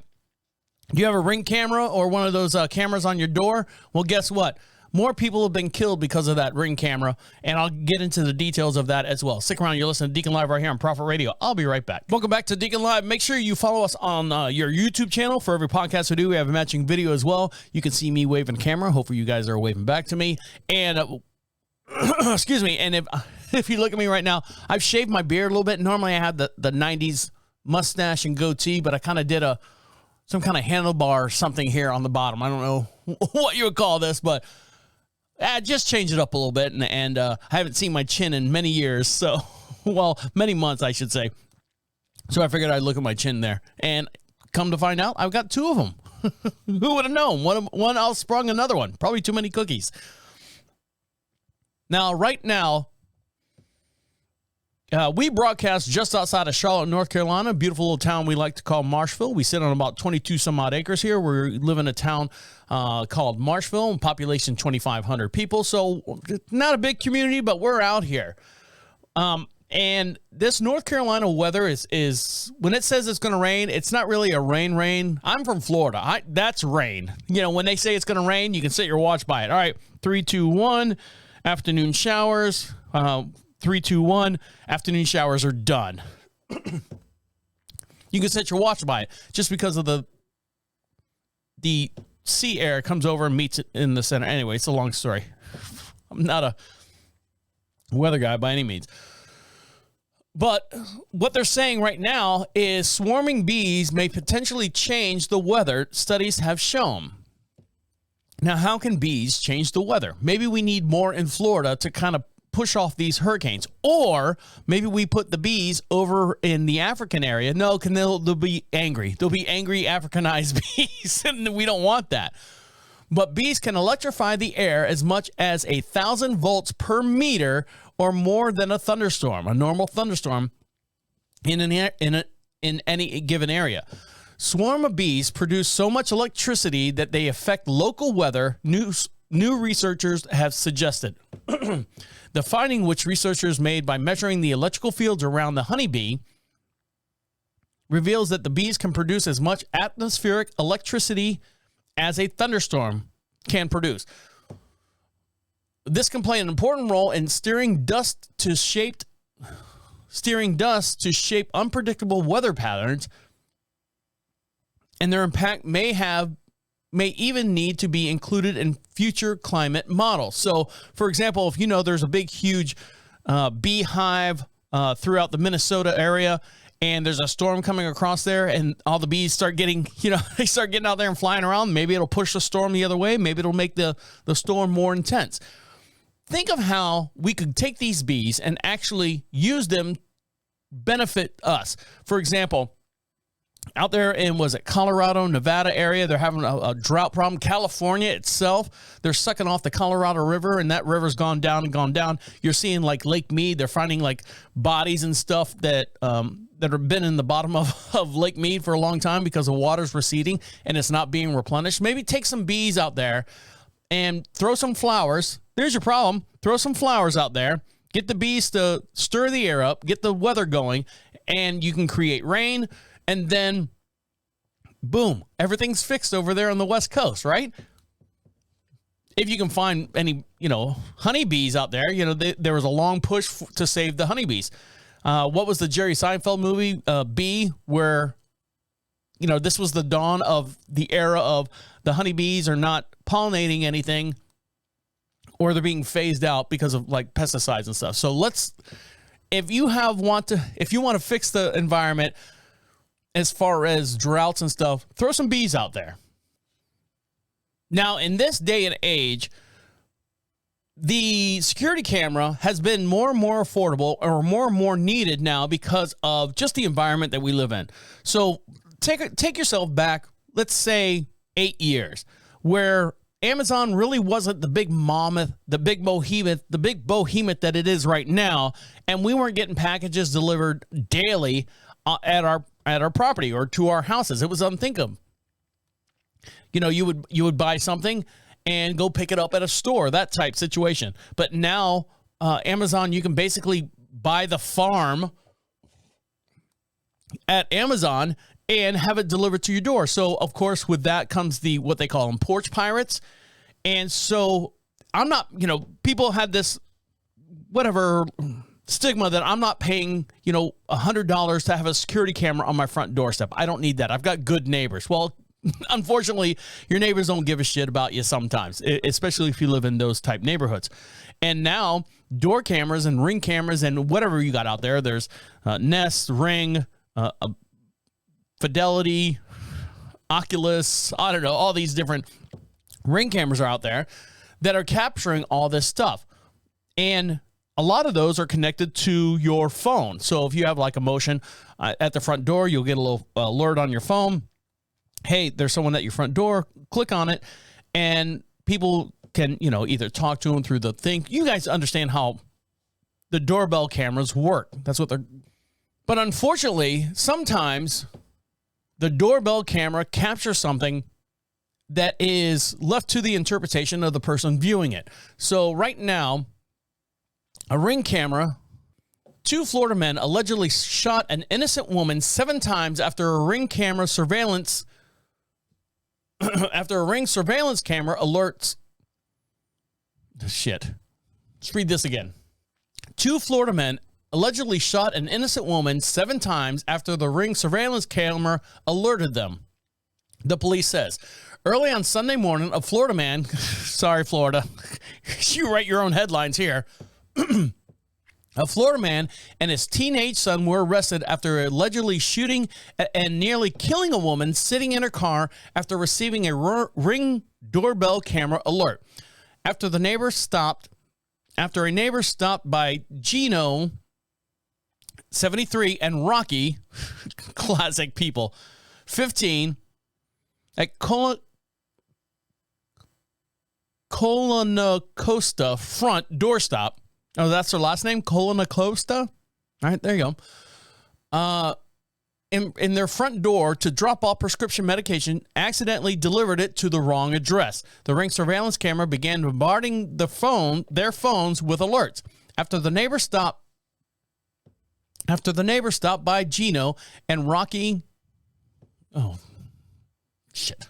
do you have a Ring camera or one of those cameras on your door? Well, guess what? More people have been killed because of that Ring camera, and I'll get into the details of that as well. Stick around. You're listening to Deacon Live right here on Prophet Radio. I'll be right back. Welcome back to Deacon Live. Make sure you follow us on your YouTube channel. For every podcast we do, we have a matching video as well. You can see me waving camera. Hopefully you guys are waving back to me. And excuse me. And if you look at me right now, I've shaved my beard a little bit. Normally I have the 90s mustache and goatee, but I kind of did some kind of handlebar or something here on the bottom. I don't know what you would call this, but just change it up a little bit. And I haven't seen my chin in many years. So, well, many months, I should say. So I figured I'd look at my chin there. And come to find out, I've got 2 of them. Who would have known? One outsprung another one. Probably too many cookies. Now, right now, we broadcast just outside of Charlotte, North Carolina, a beautiful little town we like to call Marshville. We sit on about 22 some odd acres here. We live in a town called Marshville, population 2,500 people. So not a big community, but we're out here. And this North Carolina weather is when it says it's going to rain, it's not really a rain. I'm from Florida. That's rain. You know, when they say it's going to rain, you can set your watch by it. All right, 3, 2, 1, afternoon showers. 3, 2, 1, afternoon showers are done. You can set your watch by it just because of the sea air comes over and meets it in the center. Anyway, it's a long story. I'm not a weather guy by any means. But what they're saying right now is swarming bees may potentially change the weather, studies have shown. Now, how can bees change the weather? Maybe we need more in Florida to kind of push off these hurricanes, or maybe we put the bees over in the African area. No, they'll be angry. They'll be angry Africanized bees, and we don't want that. But bees can electrify the air as much as 1,000 volts per meter, or more than a thunderstorm, a normal thunderstorm in any given area. Swarm of bees produce so much electricity that they affect local weather. New researchers have suggested. The finding, which researchers made by measuring the electrical fields around the honeybee, reveals that the bees can produce as much atmospheric electricity as a thunderstorm can produce. This can play an important role in steering dust to shape unpredictable weather patterns, and their impact may even need to be included in future climate models. So, for example, if you know there's a big, huge beehive throughout the Minnesota area, and there's a storm coming across there, and all the bees start getting, they start getting out there and flying around, maybe it'll push the storm the other way. Maybe it'll make the storm more intense. Think of how we could take these bees and actually use them benefit us. For example, out there in, Colorado, Nevada area, they're having a drought problem. California itself, they're sucking off the Colorado River, and that river's gone down and gone down. You're seeing like Lake Mead, they're finding like bodies and stuff that have been in the bottom of Lake Mead for a long time because the water's receding and it's not being replenished. Maybe take some bees out there and throw some flowers. There's your problem. Throw some flowers out there. Get the bees to stir the air up, get the weather going, and you can create rain. And then, boom, everything's fixed over there on the West Coast, right? if you can find any, honeybees out there, there was a long push to save the honeybees. What was the Jerry Seinfeld movie, Bee, where, this was the dawn of the era of the honeybees are not pollinating anything, or they're being phased out because of like pesticides and stuff. So if you want to fix the environment as far as droughts and stuff, throw some bees out there. Now, in this day and age, the security camera has been more and more affordable, or more and more needed now, because of just the environment that we live in. So take yourself back, let's say 8 years, where Amazon really wasn't the big mammoth, the big behemoth that it is right now, and we weren't getting packages delivered daily at our property or to our houses. It was unthinkable. You would buy something and go pick it up at a store, that type situation. But now, Amazon, you can basically buy the farm at Amazon and have it delivered to your door. So, of course, with that comes what they call them porch pirates. And so I'm not, people had this whatever stigma that I'm not paying, $100 to have a security camera on my front doorstep. I don't need that. I've got good neighbors. Well, unfortunately, your neighbors don't give a shit about you sometimes, especially if you live in those type neighborhoods. And now door cameras and Ring cameras and whatever you got out there, there's Nest, Ring, Fidelity, Oculus, I don't know, all these different Ring cameras are out there that are capturing all this stuff. And a lot of those are connected to your phone. So if you have like a motion at the front door, you'll get a little alert on your phone. Hey, there's someone at your front door. Click on it, and people can, either talk to them through the thing. You guys understand how the doorbell cameras work. That's what they're. But unfortunately, sometimes the doorbell camera captures something that is left to the interpretation of the person viewing it. So right now, a Ring camera. 2 Florida men allegedly shot an innocent woman 7 times after a Ring camera surveillance. After a Ring surveillance camera alerts. Shit. Let's read this again. 2 Florida men allegedly shot an innocent woman 7 times after the Ring surveillance camera alerted them. The police says, early on Sunday morning, a Florida man, sorry, Florida, you write your own headlines here. A Florida man and his teenage son were arrested after allegedly shooting and nearly killing a woman sitting in her car after receiving a Ring doorbell camera alert. After a neighbor stopped by Gino, 73, and Rocky, classic people, 15, at Colinacosta front doorstop. Oh, that's their last name? Colinacosta? All right, there you go. In their front door to drop off prescription medication, accidentally delivered it to the wrong address. The Ring surveillance camera began bombarding their phones with alerts. After the neighbor stopped by Gino and Rocky. Oh, shit.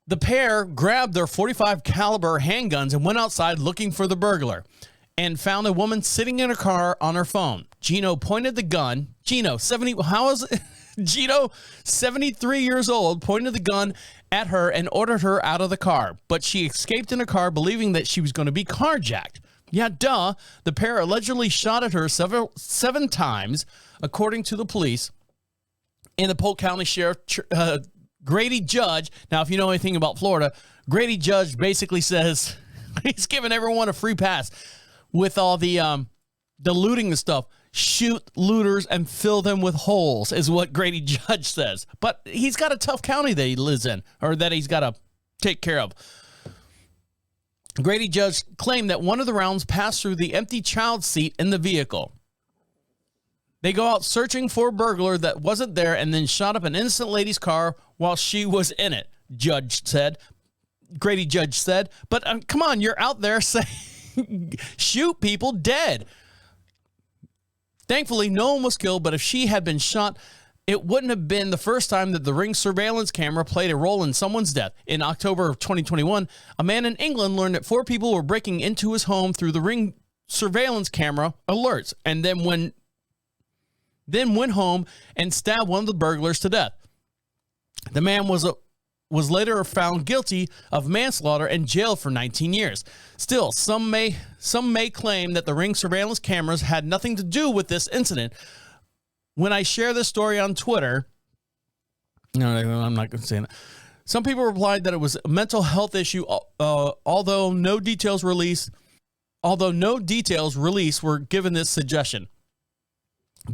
The pair grabbed their .45 caliber handguns and went outside looking for the burglar and found a woman sitting in her car on her phone. Gino pointed the gun. Gino, 73 years old, pointed the gun at her and ordered her out of the car. But she escaped in a car believing that she was going to be carjacked. Yeah, duh. The pair allegedly shot at her 7 times, according to the police. And the Polk County Sheriff Grady Judge, now if you know anything about Florida, Grady Judge basically says he's giving everyone a free pass with all the looting and stuff. Shoot looters and fill them with holes is what Grady Judge says. But he's got a tough county that he lives in, or that he's got to take care of. Grady Judge claimed that one of the rounds passed through the empty child seat in the vehicle. They go out searching for a burglar that wasn't there and then shot up an innocent lady's car while she was in it, Grady Judge said. But come on, you're out there saying shoot people dead. Thankfully, no one was killed, but if she had been shot it wouldn't have been the first time that the Ring surveillance camera played a role in someone's death. In October of 2021, a man in England learned that 4 people were breaking into his home through the Ring surveillance camera alerts, and then went home and stabbed one of the burglars to death. The man was later found guilty of manslaughter and jailed for 19 years. Still, some may claim that the Ring surveillance cameras had nothing to do with this incident. When I share this story on Twitter, no, I'm not going to say that. Some people replied that it was a mental health issue, although no details released were given this suggestion.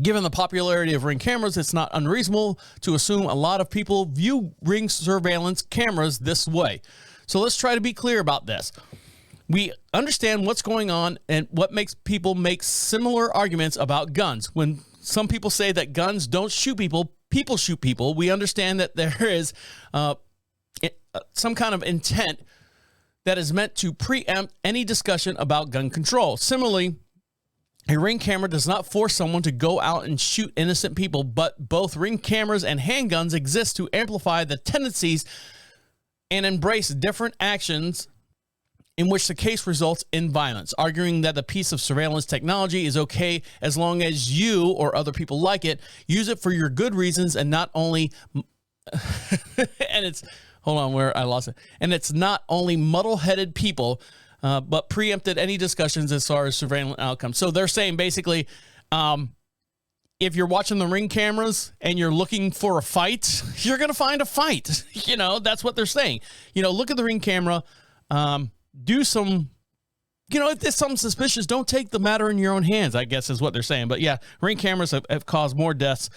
Given the popularity of Ring cameras, it's not unreasonable to assume a lot of people view Ring surveillance cameras this way. So let's try to be clear about this. We understand what's going on and what makes people make similar arguments about guns. When some people say that guns don't shoot people, people shoot people, we understand that there is some kind of intent that is meant to preempt any discussion about gun control. Similarly, a Ring camera does not force someone to go out and shoot innocent people, but both Ring cameras and handguns exist to amplify the tendencies and embrace different actions in which the case results in violence, arguing that the piece of surveillance technology is okay as long as you or other people like it, use it for your good reasons and not only and it's not only muddle-headed people, but preempted any discussions as far as surveillance outcomes. So they're saying basically, if you're watching the Ring cameras and you're looking for a fight, you're going to find a fight. That's what they're saying. Look at the Ring camera, do some, if there's something suspicious, don't take the matter in your own hands, I guess is what they're saying. But yeah, Ring cameras have caused more deaths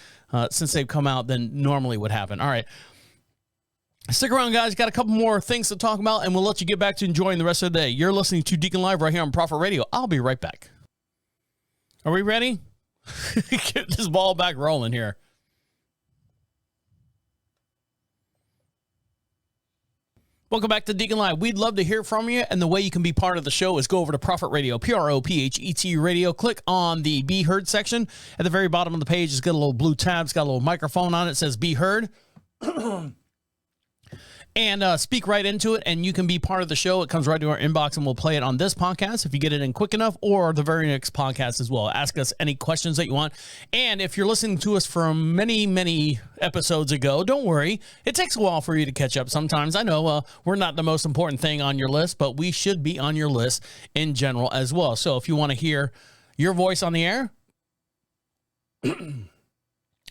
since they've come out than normally would happen. All right. Stick around, guys. Got a couple more things to talk about, and we'll let you get back to enjoying the rest of the day. You're listening to Deacon Live right here on Prophet Radio. I'll be right back. Are we ready? Get this ball back rolling here. Welcome back to Deacon Live. We'd love to hear from you, and the way you can be part of the show is go over to Prophet Radio, Prophet Radio. Click on the Be Heard section. At the very bottom of the page, it's got a little blue tab. It's got a little microphone on it. It says Be Heard. And speak right into it, and you can be part of the show. It comes right to our inbox, and we'll play it on this podcast if you get it in quick enough, or the very next podcast as well. Ask us any questions that you want. And if you're listening to us from many, many episodes ago, don't worry. It takes a while for you to catch up sometimes. I know we're not the most important thing on your list, but we should be on your list in general as well. So if you want to hear your voice on the air,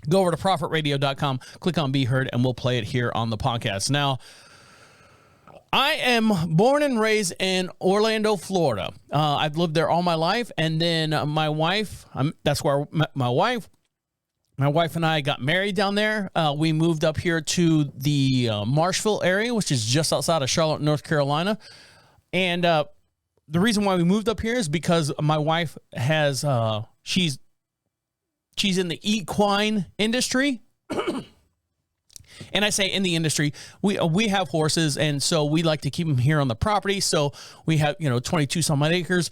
go over to prophetradio.com, click on Be Heard, and we'll play it here on the podcast. Now, I am born and raised in Orlando, Florida. I've lived there all my life, and then my wife, that's where my wife and I got married down there. We moved up here to the Marshville area, which is just outside of Charlotte, North Carolina. And the reason why we moved up here is because my wife has, she's in the equine industry. And I say in the industry, we have horses, and so we like to keep them here on the property. So we have, 22 some odd acres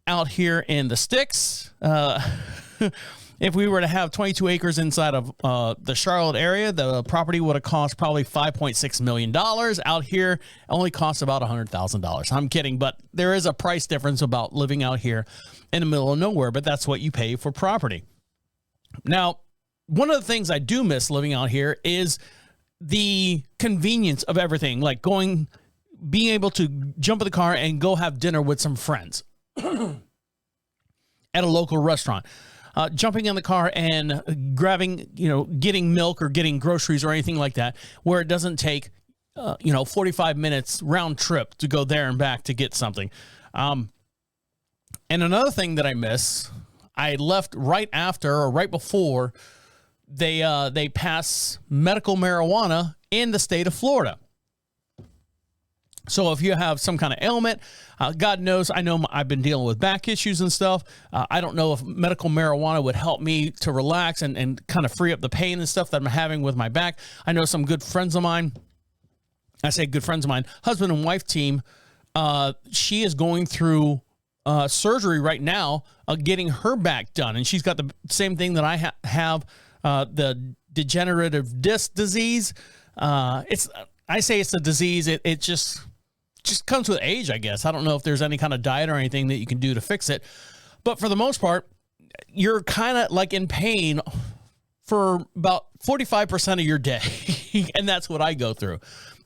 out here in the sticks. If we were to have 22 acres inside of the Charlotte area, the property would have cost probably $5.6 million. Out here, it only costs about $100,000. I'm kidding, but there is a price difference about living out here in the middle of nowhere, but that's what you pay for property. Now, one of the things I do miss living out here is the convenience of everything, like being able to jump in the car and go have dinner with some friends at a local restaurant. Jumping in the car and grabbing, getting milk or getting groceries or anything like that, where it doesn't take, 45 minutes round trip to go there and back to get something. And another thing that I miss, I left right after or right before they pass medical marijuana in the state of Florida. So if you have some kind of ailment, God knows, I know I've been dealing with back issues and stuff. I don't know if medical marijuana would help me to relax and kind of free up the pain and stuff that I'm having with my back. I know some good friends of mine, I say good friends of mine, husband and wife team, she is going through surgery right now, getting her back done. And she's got the same thing that I have, the degenerative disc disease. I say it's a disease. It just comes with age, I guess. I don't know if there's any kind of diet or anything that you can do to fix it. But for the most part, you're kind of like in pain for about 45% of your day. And that's what I go through.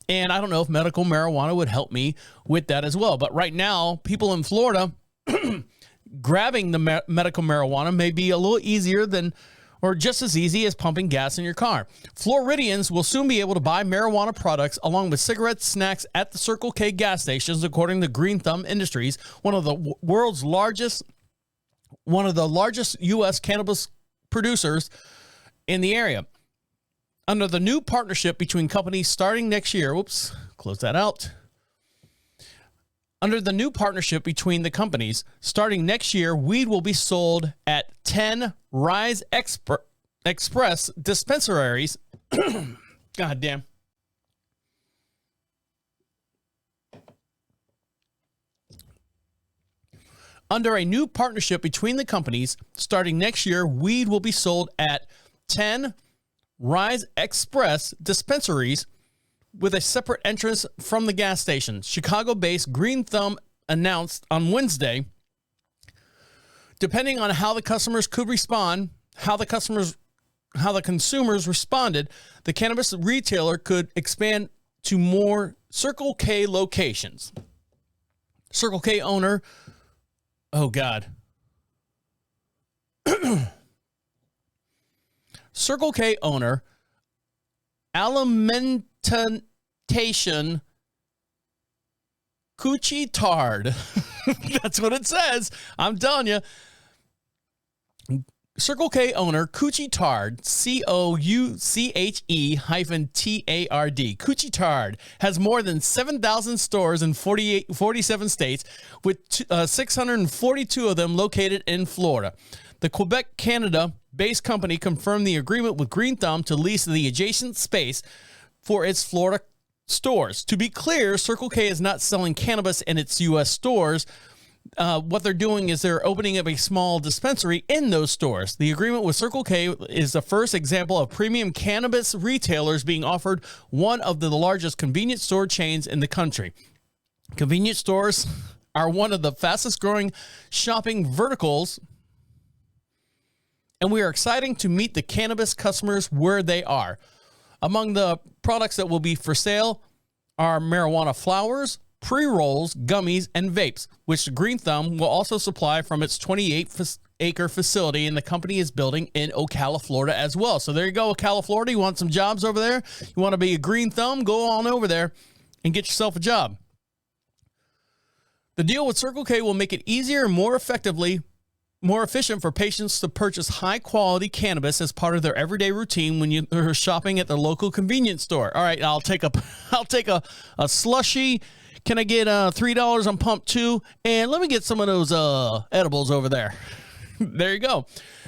And I don't know if medical marijuana would help me with that as well. But right now, people in Florida grabbing the medical marijuana may be a little easier than, or just as easy as pumping gas in your car. Floridians will soon be able to buy marijuana products along with cigarettes, snacks at the Circle K gas stations, according to Green Thumb Industries, one of the largest U.S. cannabis producers in the area. Under the new partnership between companies starting next year, close that out. Under the new partnership between the companies, starting next year, weed will be sold at 10 Rise Express dispensaries. God damn. Under a new partnership between the companies, starting next year, weed will be sold at 10 Rise Express dispensaries with a separate entrance from the gas station. Chicago-based Green Thumb announced on Wednesday, depending on how the customers could respond, how the consumers responded, the cannabis retailer could expand to more Circle K locations. Circle K owner, Circle K owner, Alimentation Couche-Tard. That's what it says. I'm telling you. Circle K owner Couche-Tard, Couche-Tard, Couche-Tard has more than 7,000 stores in 47 states, with 642 of them located in Florida. The Quebec, Canada-based company confirmed the agreement with Green Thumb to lease the adjacent space for its Florida stores. To be clear, Circle K is not selling cannabis in its U.S. stores. What they're doing is they're opening up a small dispensary in those stores. The agreement with Circle K is the first example of premium cannabis retailers being offered one of the largest convenience store chains in the country. Convenience stores are one of the fastest growing shopping verticals, and we are excited to meet the cannabis customers where they are. Among the products that will be for sale are marijuana flowers, pre-rolls, gummies, and vapes, which Green Thumb will also supply from its 28-acre facility, and the company is building in Ocala, Florida as well. So there you go, Ocala, Florida. You want some jobs over there? You want to be a Green Thumb? Go on over there and get yourself a job. The deal with Circle K will make it easier and more efficient for patients to purchase high-quality cannabis as part of their everyday routine when you're shopping at the local convenience store. All right, I'll take a slushie. Can I get $3 on pump 2? And let me get some of those edibles over there. There you go.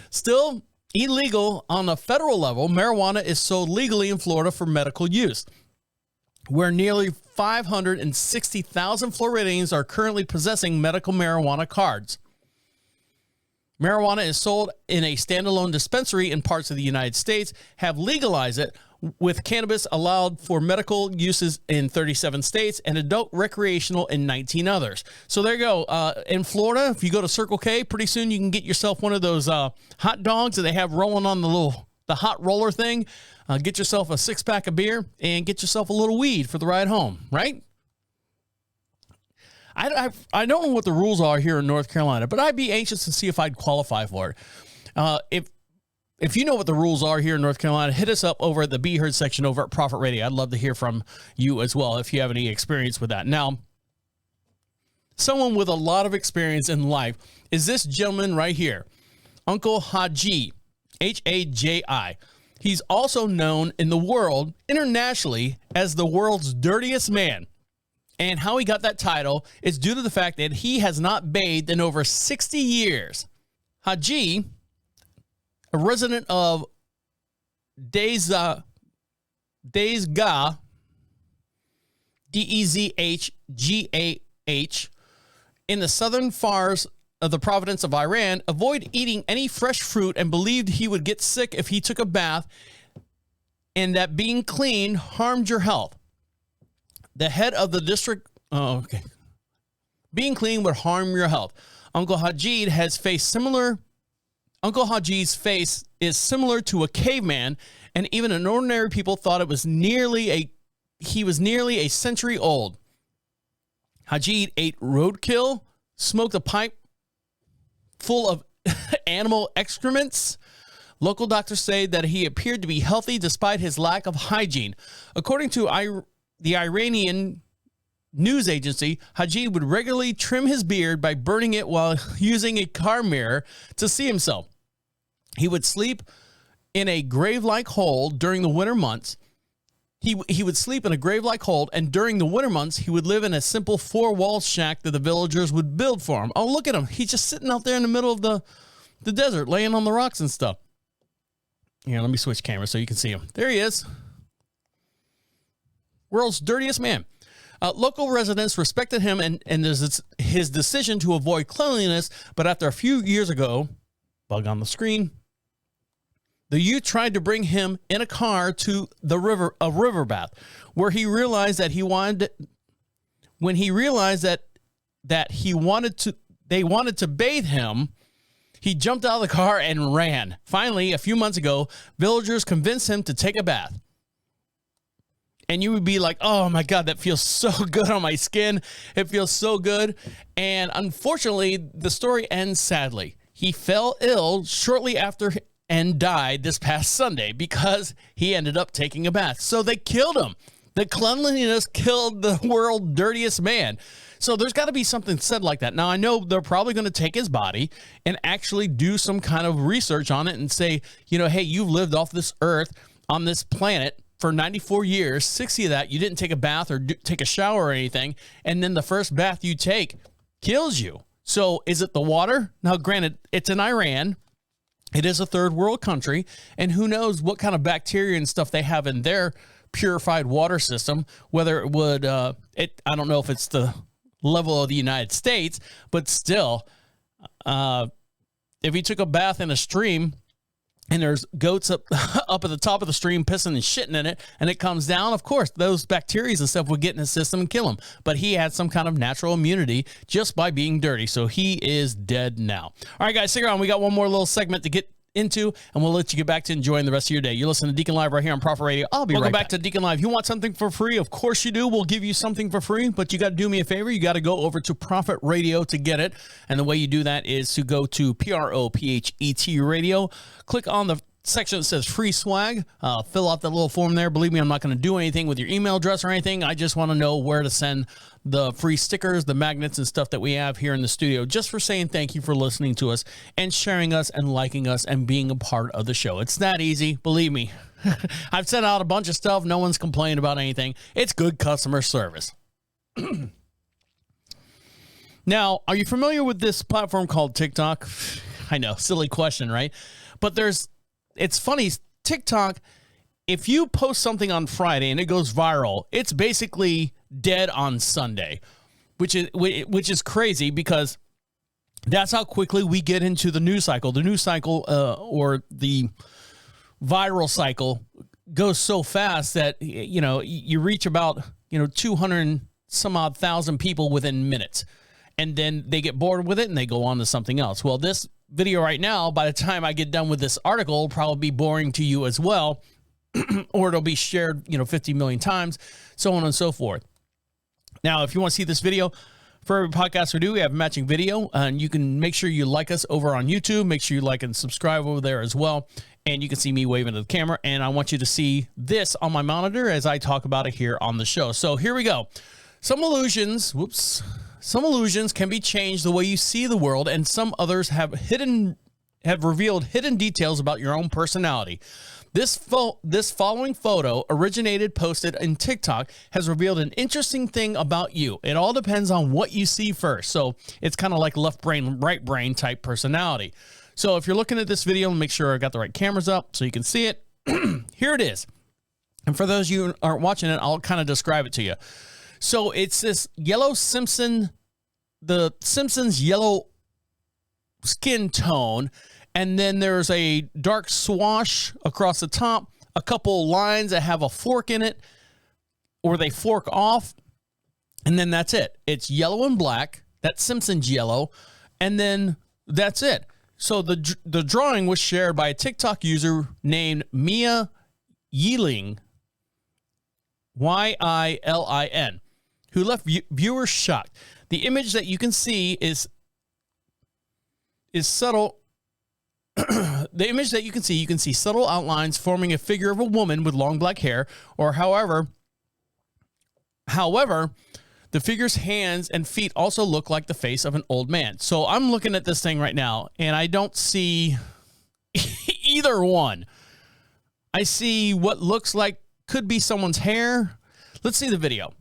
Still illegal on a federal level, marijuana is sold legally in Florida for medical use, where nearly 560,000 Floridians are currently possessing medical marijuana cards. Marijuana is sold in a standalone dispensary in parts of the United States, have legalized it, with cannabis allowed for medical uses in 37 states and adult recreational in 19 others. So there you go. In Florida, if you go to Circle K, pretty soon you can get yourself one of those hot dogs that they have rolling on the hot roller thing. Get yourself a 6-pack of beer and get yourself a little weed for the ride home, right? I don't know what the rules are here in North Carolina, but I'd be anxious to see if I'd qualify for it. If you know what the rules are here in North Carolina, hit us up over at the Be Heard section over at Prophet Radio. I'd love to hear from you as well if you have any experience with that. Now, someone with a lot of experience in life is this gentleman right here, Uncle Haji, Haji. He's also known in the world internationally as the world's dirtiest man. And how he got that title is due to the fact that he has not bathed in over 60 years. Haji, a resident of Dezga, Dezghah, in the southern fars of the province of Iran, avoided eating any fresh fruit and believed he would get sick if he took a bath and that being clean harmed your health. The head of the district, being clean would harm your health. Uncle Hajid Uncle Hajid's face is similar to a caveman, and even an ordinary people thought he was nearly a century old. Hajid ate roadkill, smoked a pipe full of animal excrements. Local doctors say that he appeared to be healthy despite his lack of hygiene. According to the Iranian news agency, Hajid would regularly trim his beard by burning it while using a car mirror to see himself. He would sleep in a grave-like hole during the winter months. He would sleep in a grave-like hole, and during the winter months, he would live in a simple four-wall shack that the villagers would build for him. Oh, look at him. He's just sitting out there in the middle of the desert, laying on the rocks and stuff. Here, let me switch cameras so you can see him. There he is. World's dirtiest man. Local residents respected him and his decision to avoid cleanliness, but after a few years ago, bug on the screen, the youth tried to bring him in a car to a river bath, where he realized that they wanted to bathe him. He jumped out of the car and ran. Finally, a few months ago, villagers convinced him to take a bath. And you would be like, oh my God, that feels so good on my skin. It feels so good. And unfortunately, the story ends sadly. He fell ill shortly after and died this past Sunday because he ended up taking a bath. So they killed him. The cleanliness killed the world's dirtiest man. So there's got to be something said like that. Now, I know they're probably going to take his body and actually do some kind of research on it and say, hey, you've lived off this earth on this planet for 94 years, 60 of that, you didn't take a bath or take a shower or anything, and then the first bath you take kills you. So is it the water? Now, granted, it's in Iran. It is a third world country, and who knows what kind of bacteria and stuff they have in their purified water system, whether it would, I don't know if it's the level of the United States, but still, if you took a bath in a stream, and there's goats up at the top of the stream pissing and shitting in it, and it comes down, of course, those bacteria and stuff would get in his system and kill him. But he had some kind of natural immunity just by being dirty, so he is dead now. All right, guys, stick around. We got one more little segment to get into, and we'll let you get back to enjoying the rest of your day. You listen to Deacon Live right here on Prophet Radio. I'll be right back. Welcome back to Deacon Live. You want something for free? Of course you do. We'll give you something for free, but you got to do me a favor. You got to go over to Prophet Radio to get it, and the way you do that is to go to PROPHET Radio, click on the section that says free swag, fill out that little form there. Believe me, I'm not going to do anything with your email address or anything. I just want to know where to send the free stickers, the magnets and stuff that we have here in the studio, just for saying thank you for listening to us and sharing us and liking us and being a part of the show. It's that easy. Believe me. I've sent out a bunch of stuff. No one's complained about anything. It's good customer service. Now, are you familiar with this platform called TikTok? I know, silly question, right? But it's funny, TikTok, if you post something on Friday and it goes viral, it's basically dead on Sunday, which is crazy because that's how quickly we get into the news cycle. The news cycle or the viral cycle goes so fast that, you reach about, 200 some odd thousand people within minutes, and then they get bored with it and they go on to something else. Well, this video right now, by the time I get done with this article, will probably be boring to you as well, or it'll be shared, 50 million times, so on and so forth. Now, if you want to see this video, for every podcast we do, we have a matching video, and you can make sure you like us over on YouTube. Make sure you like and subscribe over there as well, and you can see me waving to the camera, and I want you to see this on my monitor as I talk about it here on the show. So here we go. Some illusions can be changed the way you see the world, and some others have revealed hidden details about your own personality. This following photo, posted in TikTok, has revealed an interesting thing about you. It all depends on what you see first. So it's kind of like left brain, right brain type personality. So if you're looking at this video, make sure I got the right cameras up so you can see it. Here it is. And for those of you who aren't watching it, I'll kind of describe it to you. So it's this yellow the Simpsons yellow skin tone, and then there's a dark swash across the top a couple lines that have a fork in it, or they fork off, and then that's it. It's yellow and black. That's Simpsons yellow, and then that's it. So the drawing was shared by a TikTok user named Mia Yiling, Yilin, who left viewers shocked. The image that you can see is subtle. The image that you can see subtle outlines forming a figure of a woman with long black hair, or however, the figure's hands and feet also look like the face of an old man. So I'm looking at this thing right now, and I don't see either one. I see what looks like could be someone's hair. Let's see the video.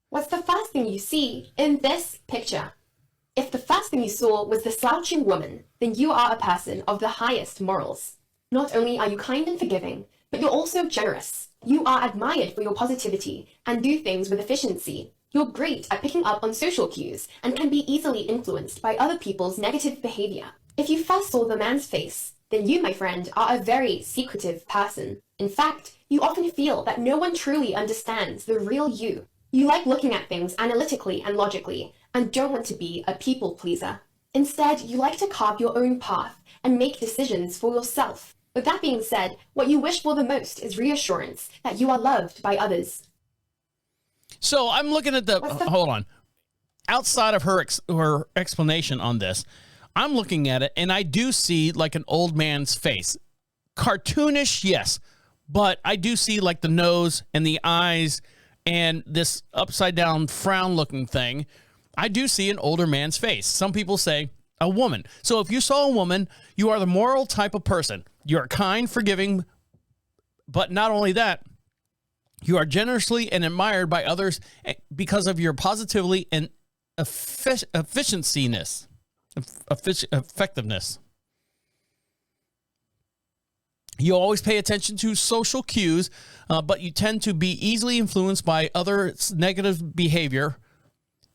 What's the first thing you see in this picture? If the first thing you saw was the slouching woman, then you are a person of the highest morals. Not only are you kind and forgiving, but you're also generous. You are admired for your positivity and do things with efficiency. You're great at picking up on social cues and can be easily influenced by other people's negative behavior. If you first saw the man's face, then you, my friend, are a very secretive person. In fact, you often feel that no one truly understands the real you. You like looking at things analytically and logically, and don't want to be a people pleaser. Instead, you like to carve your own path and make decisions for yourself. With that being said, what you wish for the most is reassurance that you are loved by others. So I'm looking at hold on. Outside of her explanation on this, I'm looking at it, and I do see like an old man's face. Cartoonish, yes, but I do see like the nose and the eyes and this upside down frown looking thing. I do see an older man's face. Some people say a woman. So if you saw a woman, you are the moral type of person. You are kind, forgiving, but not only that, you are generously and admired by others because of your positivity and effectiveness. You always pay attention to social cues, but you tend to be easily influenced by others' negative behavior.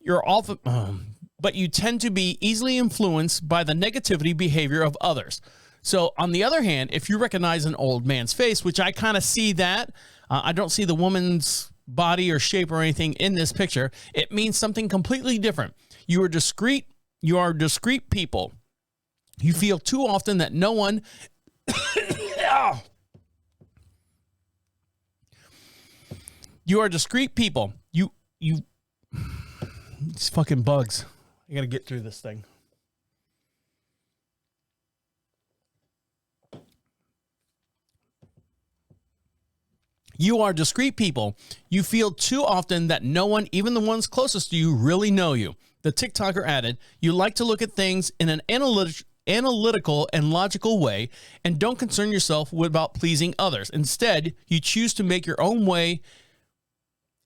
But you tend to be easily influenced by the negativity behavior of others. So on the other hand, if you recognize an old man's face, which I kind of see that, I don't see the woman's body or shape or anything in this picture, it means something completely different. You are discreet people. You feel too often that no one you are discreet people. You these fucking bugs. I gotta get through this thing. You are discreet people. You feel too often that no one, even the ones closest to you, really know you. The TikToker added, you like to look at things in an analytical and logical way and don't concern yourself about pleasing others. Instead, you choose to make your own way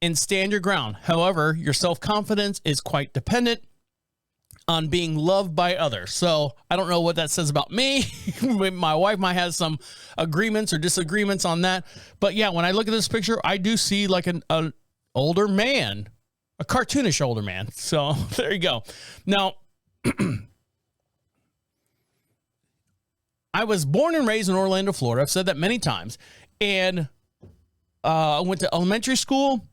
and stand your ground. However, your self-confidence is quite dependent on being loved by others. So I don't know what that says about me. My wife might have some agreements or disagreements on that. But yeah, when I look at this picture, I do see like an older man, a cartoonish older man. So there you go. Now, I was born and raised in Orlando, Florida. I've said that many times. And I went to elementary school.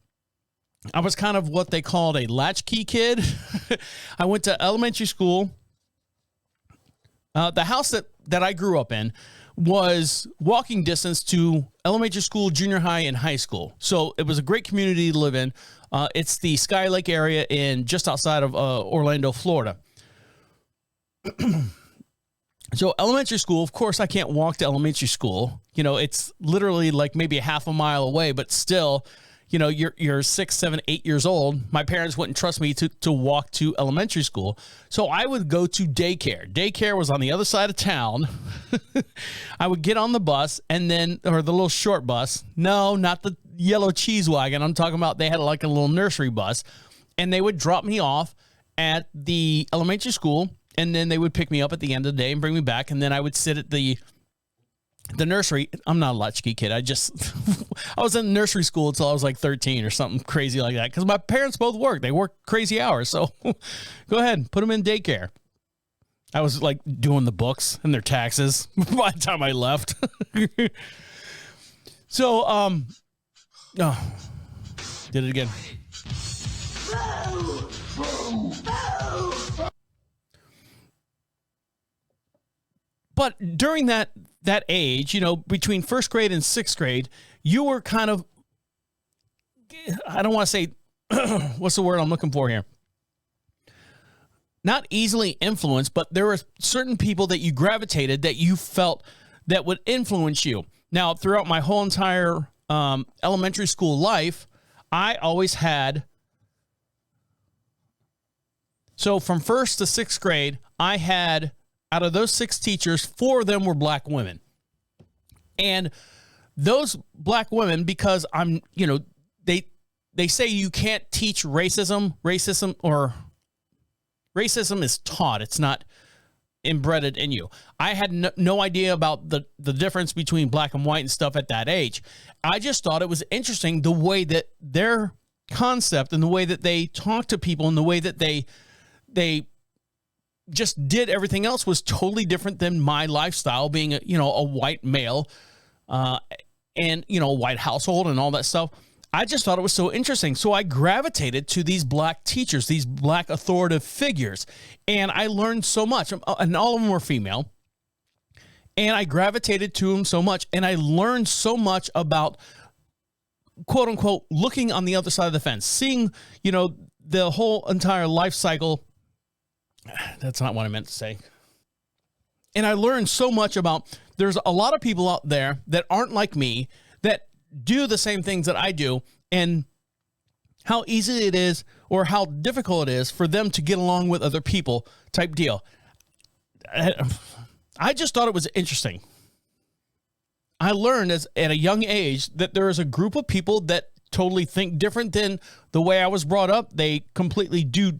I was kind of what they called a latchkey kid. I went to elementary school. The house that I grew up in was walking distance to elementary school, junior high, and high school. So it was a great community to live in. It's the Sky Lake area just outside of Orlando, Florida. So elementary school, of course, I can't walk to elementary school. You know, it's literally like maybe a half a mile away, but still, you know, you're 6, 7, 8 years old. My parents wouldn't trust me to walk to elementary school. So I would go to daycare. Daycare was on the other side of town. I would get on the bus or the little short bus. No, not the yellow cheese wagon. I'm talking about they had like a little nursery bus, and they would drop me off at the elementary school, and then they would pick me up at the end of the day and bring me back. And then I would sit at the nursery. I'm not a latchkey kid. I was in nursery school until I was like 13 or something crazy like that. Because my parents both work. They work crazy hours. So go ahead, put them in daycare. I was like doing the books and their taxes by the time I left. So, did it again. But during that age, between first grade and sixth grade, you were kind of, I don't want to say, what's the word I'm looking for here? Not easily influenced, but there were certain people that you gravitated that you felt that would influence you. Now, throughout my whole entire elementary school life, I always had, so from first to sixth grade, I had, out of those 6 teachers, 4 of them were black women. And those black women, because I'm, they say you can't teach racism is taught. It's not inbred in you. I had no idea about the difference between black and white and stuff at that age. I just thought it was interesting the way that their concept and the way that they talk to people and the way that they just did everything else was totally different than my lifestyle, being a white male and a white household and all that stuff. I just thought it was so interesting. So I gravitated to these black teachers, these black authoritative figures, and I learned so much. And all of them were female. And I gravitated to them so much, and I learned so much about, quote unquote, looking on the other side of the fence, seeing, the whole entire life cycle. That's not what I meant to say. And I learned so much about, there's a lot of people out there that aren't like me, that do the same things that I do, and how easy it is or how difficult it is for them to get along with other people type deal. I just thought it was interesting. I learned at a young age that there is a group of people that totally think different than the way I was brought up. They completely do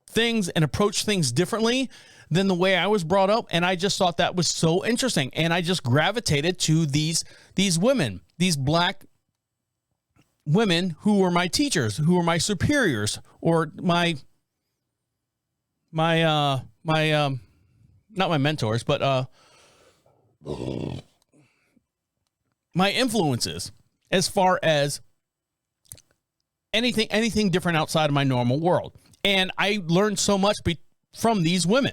things and approach things differently than the way I was brought up. And I just thought that was so interesting. And I just gravitated to these women, these black women who were my teachers, who were my superiors, or my not my mentors, but my influences as far as anything different outside of my normal world. And I learned so much from these women.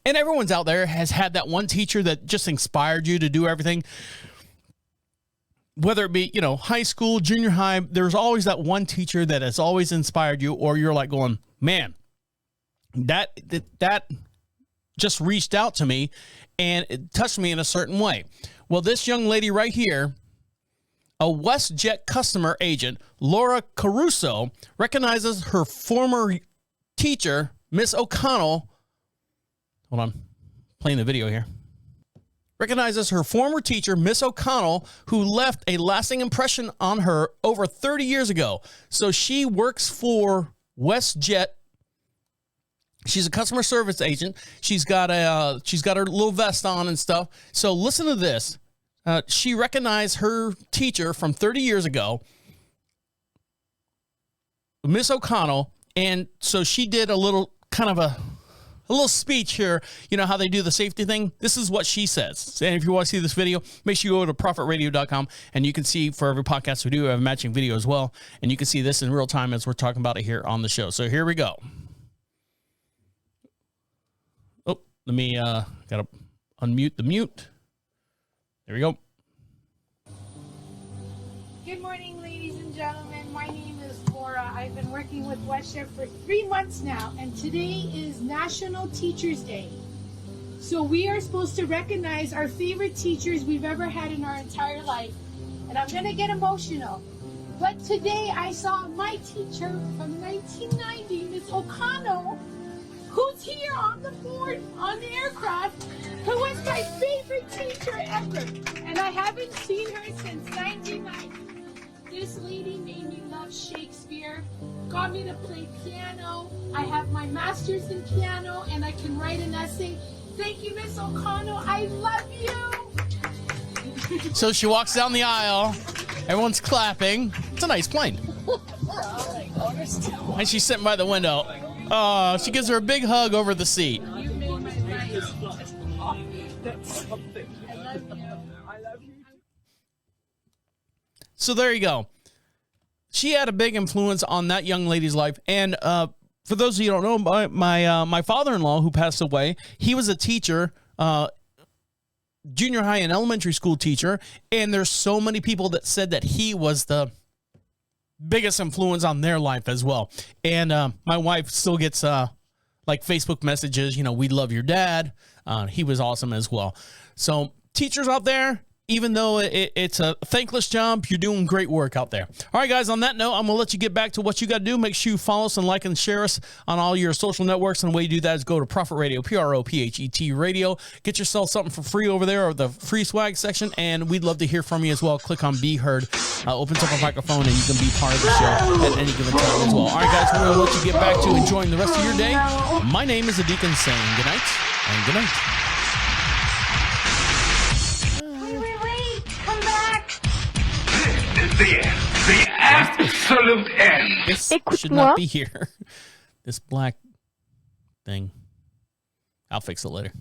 And everyone's out there has had that one teacher that just inspired you to do everything. Whether it be, high school, junior high, there's always that one teacher that has always inspired you, or you're like going, man, that just reached out to me and it touched me in a certain way. Well, this young lady right here, a WestJet customer agent, Laura Caruso, recognizes her former teacher, Miss O'Connell. Hold on, playing the video here. Recognizes her former teacher, Miss O'Connell, who left a lasting impression on her over 30 years ago. So she works for WestJet. She's a customer service agent. She's got her little vest on and stuff. So listen to this. She recognized her teacher from 30 years ago, Miss O'Connell, and so she did a little speech here. You know how they do the safety thing? This is what she says. And if you want to see this video, make sure you go to profitradio.com, and you can see, for every podcast we do, we have a matching video as well. And you can see this in real time as we're talking about it here on the show. So here we go. Oh, let me, gotta unmute the mute. There we go. Good morning, ladies and gentlemen. My name is Laura. I've been working with WestJet for 3 months now, and today is National Teachers Day. So we are supposed to recognize our favorite teachers we've ever had in our entire life. And I'm going to get emotional. But today I saw my teacher from 1990, Miss O'Connell, who's here on the board, on the aircraft, who was my favorite teacher ever. And I haven't seen her since 99. This lady made me love Shakespeare, got me to play piano. I have my master's in piano, and I can write an essay. Thank you, Miss O'Connell. I love you. So she walks down the aisle. Everyone's clapping. It's a nice plane. And she's sitting by the window. Oh, she gives her a big hug over the seat. You made So there you go. She had a big influence on that young lady's life. And for those of you who don't know, my father-in-law who passed away, he was a teacher, junior high and elementary school teacher. And there's so many people that said that he was the biggest influence on their life as well. And my wife still gets like Facebook messages, we love your dad. He was awesome as well. So teachers out there, even though it's a thankless job, you're doing great work out there. All right, guys, on that note, I'm going to let you get back to what you got to do. Make sure you follow us and like and share us on all your social networks. And the way you do that is go to Prophet Radio, Prophet Radio. Get yourself something for free over there or the free swag section. And we'd love to hear from you as well. Click on Be Heard. Opens up a microphone and you can be part of the show at any given time as well. All right, guys, we're going to let you get back to enjoying the rest of your day. My name is the Deacon saying good night and good night. The absolute end. This should not be here. This black thing. I'll fix it later.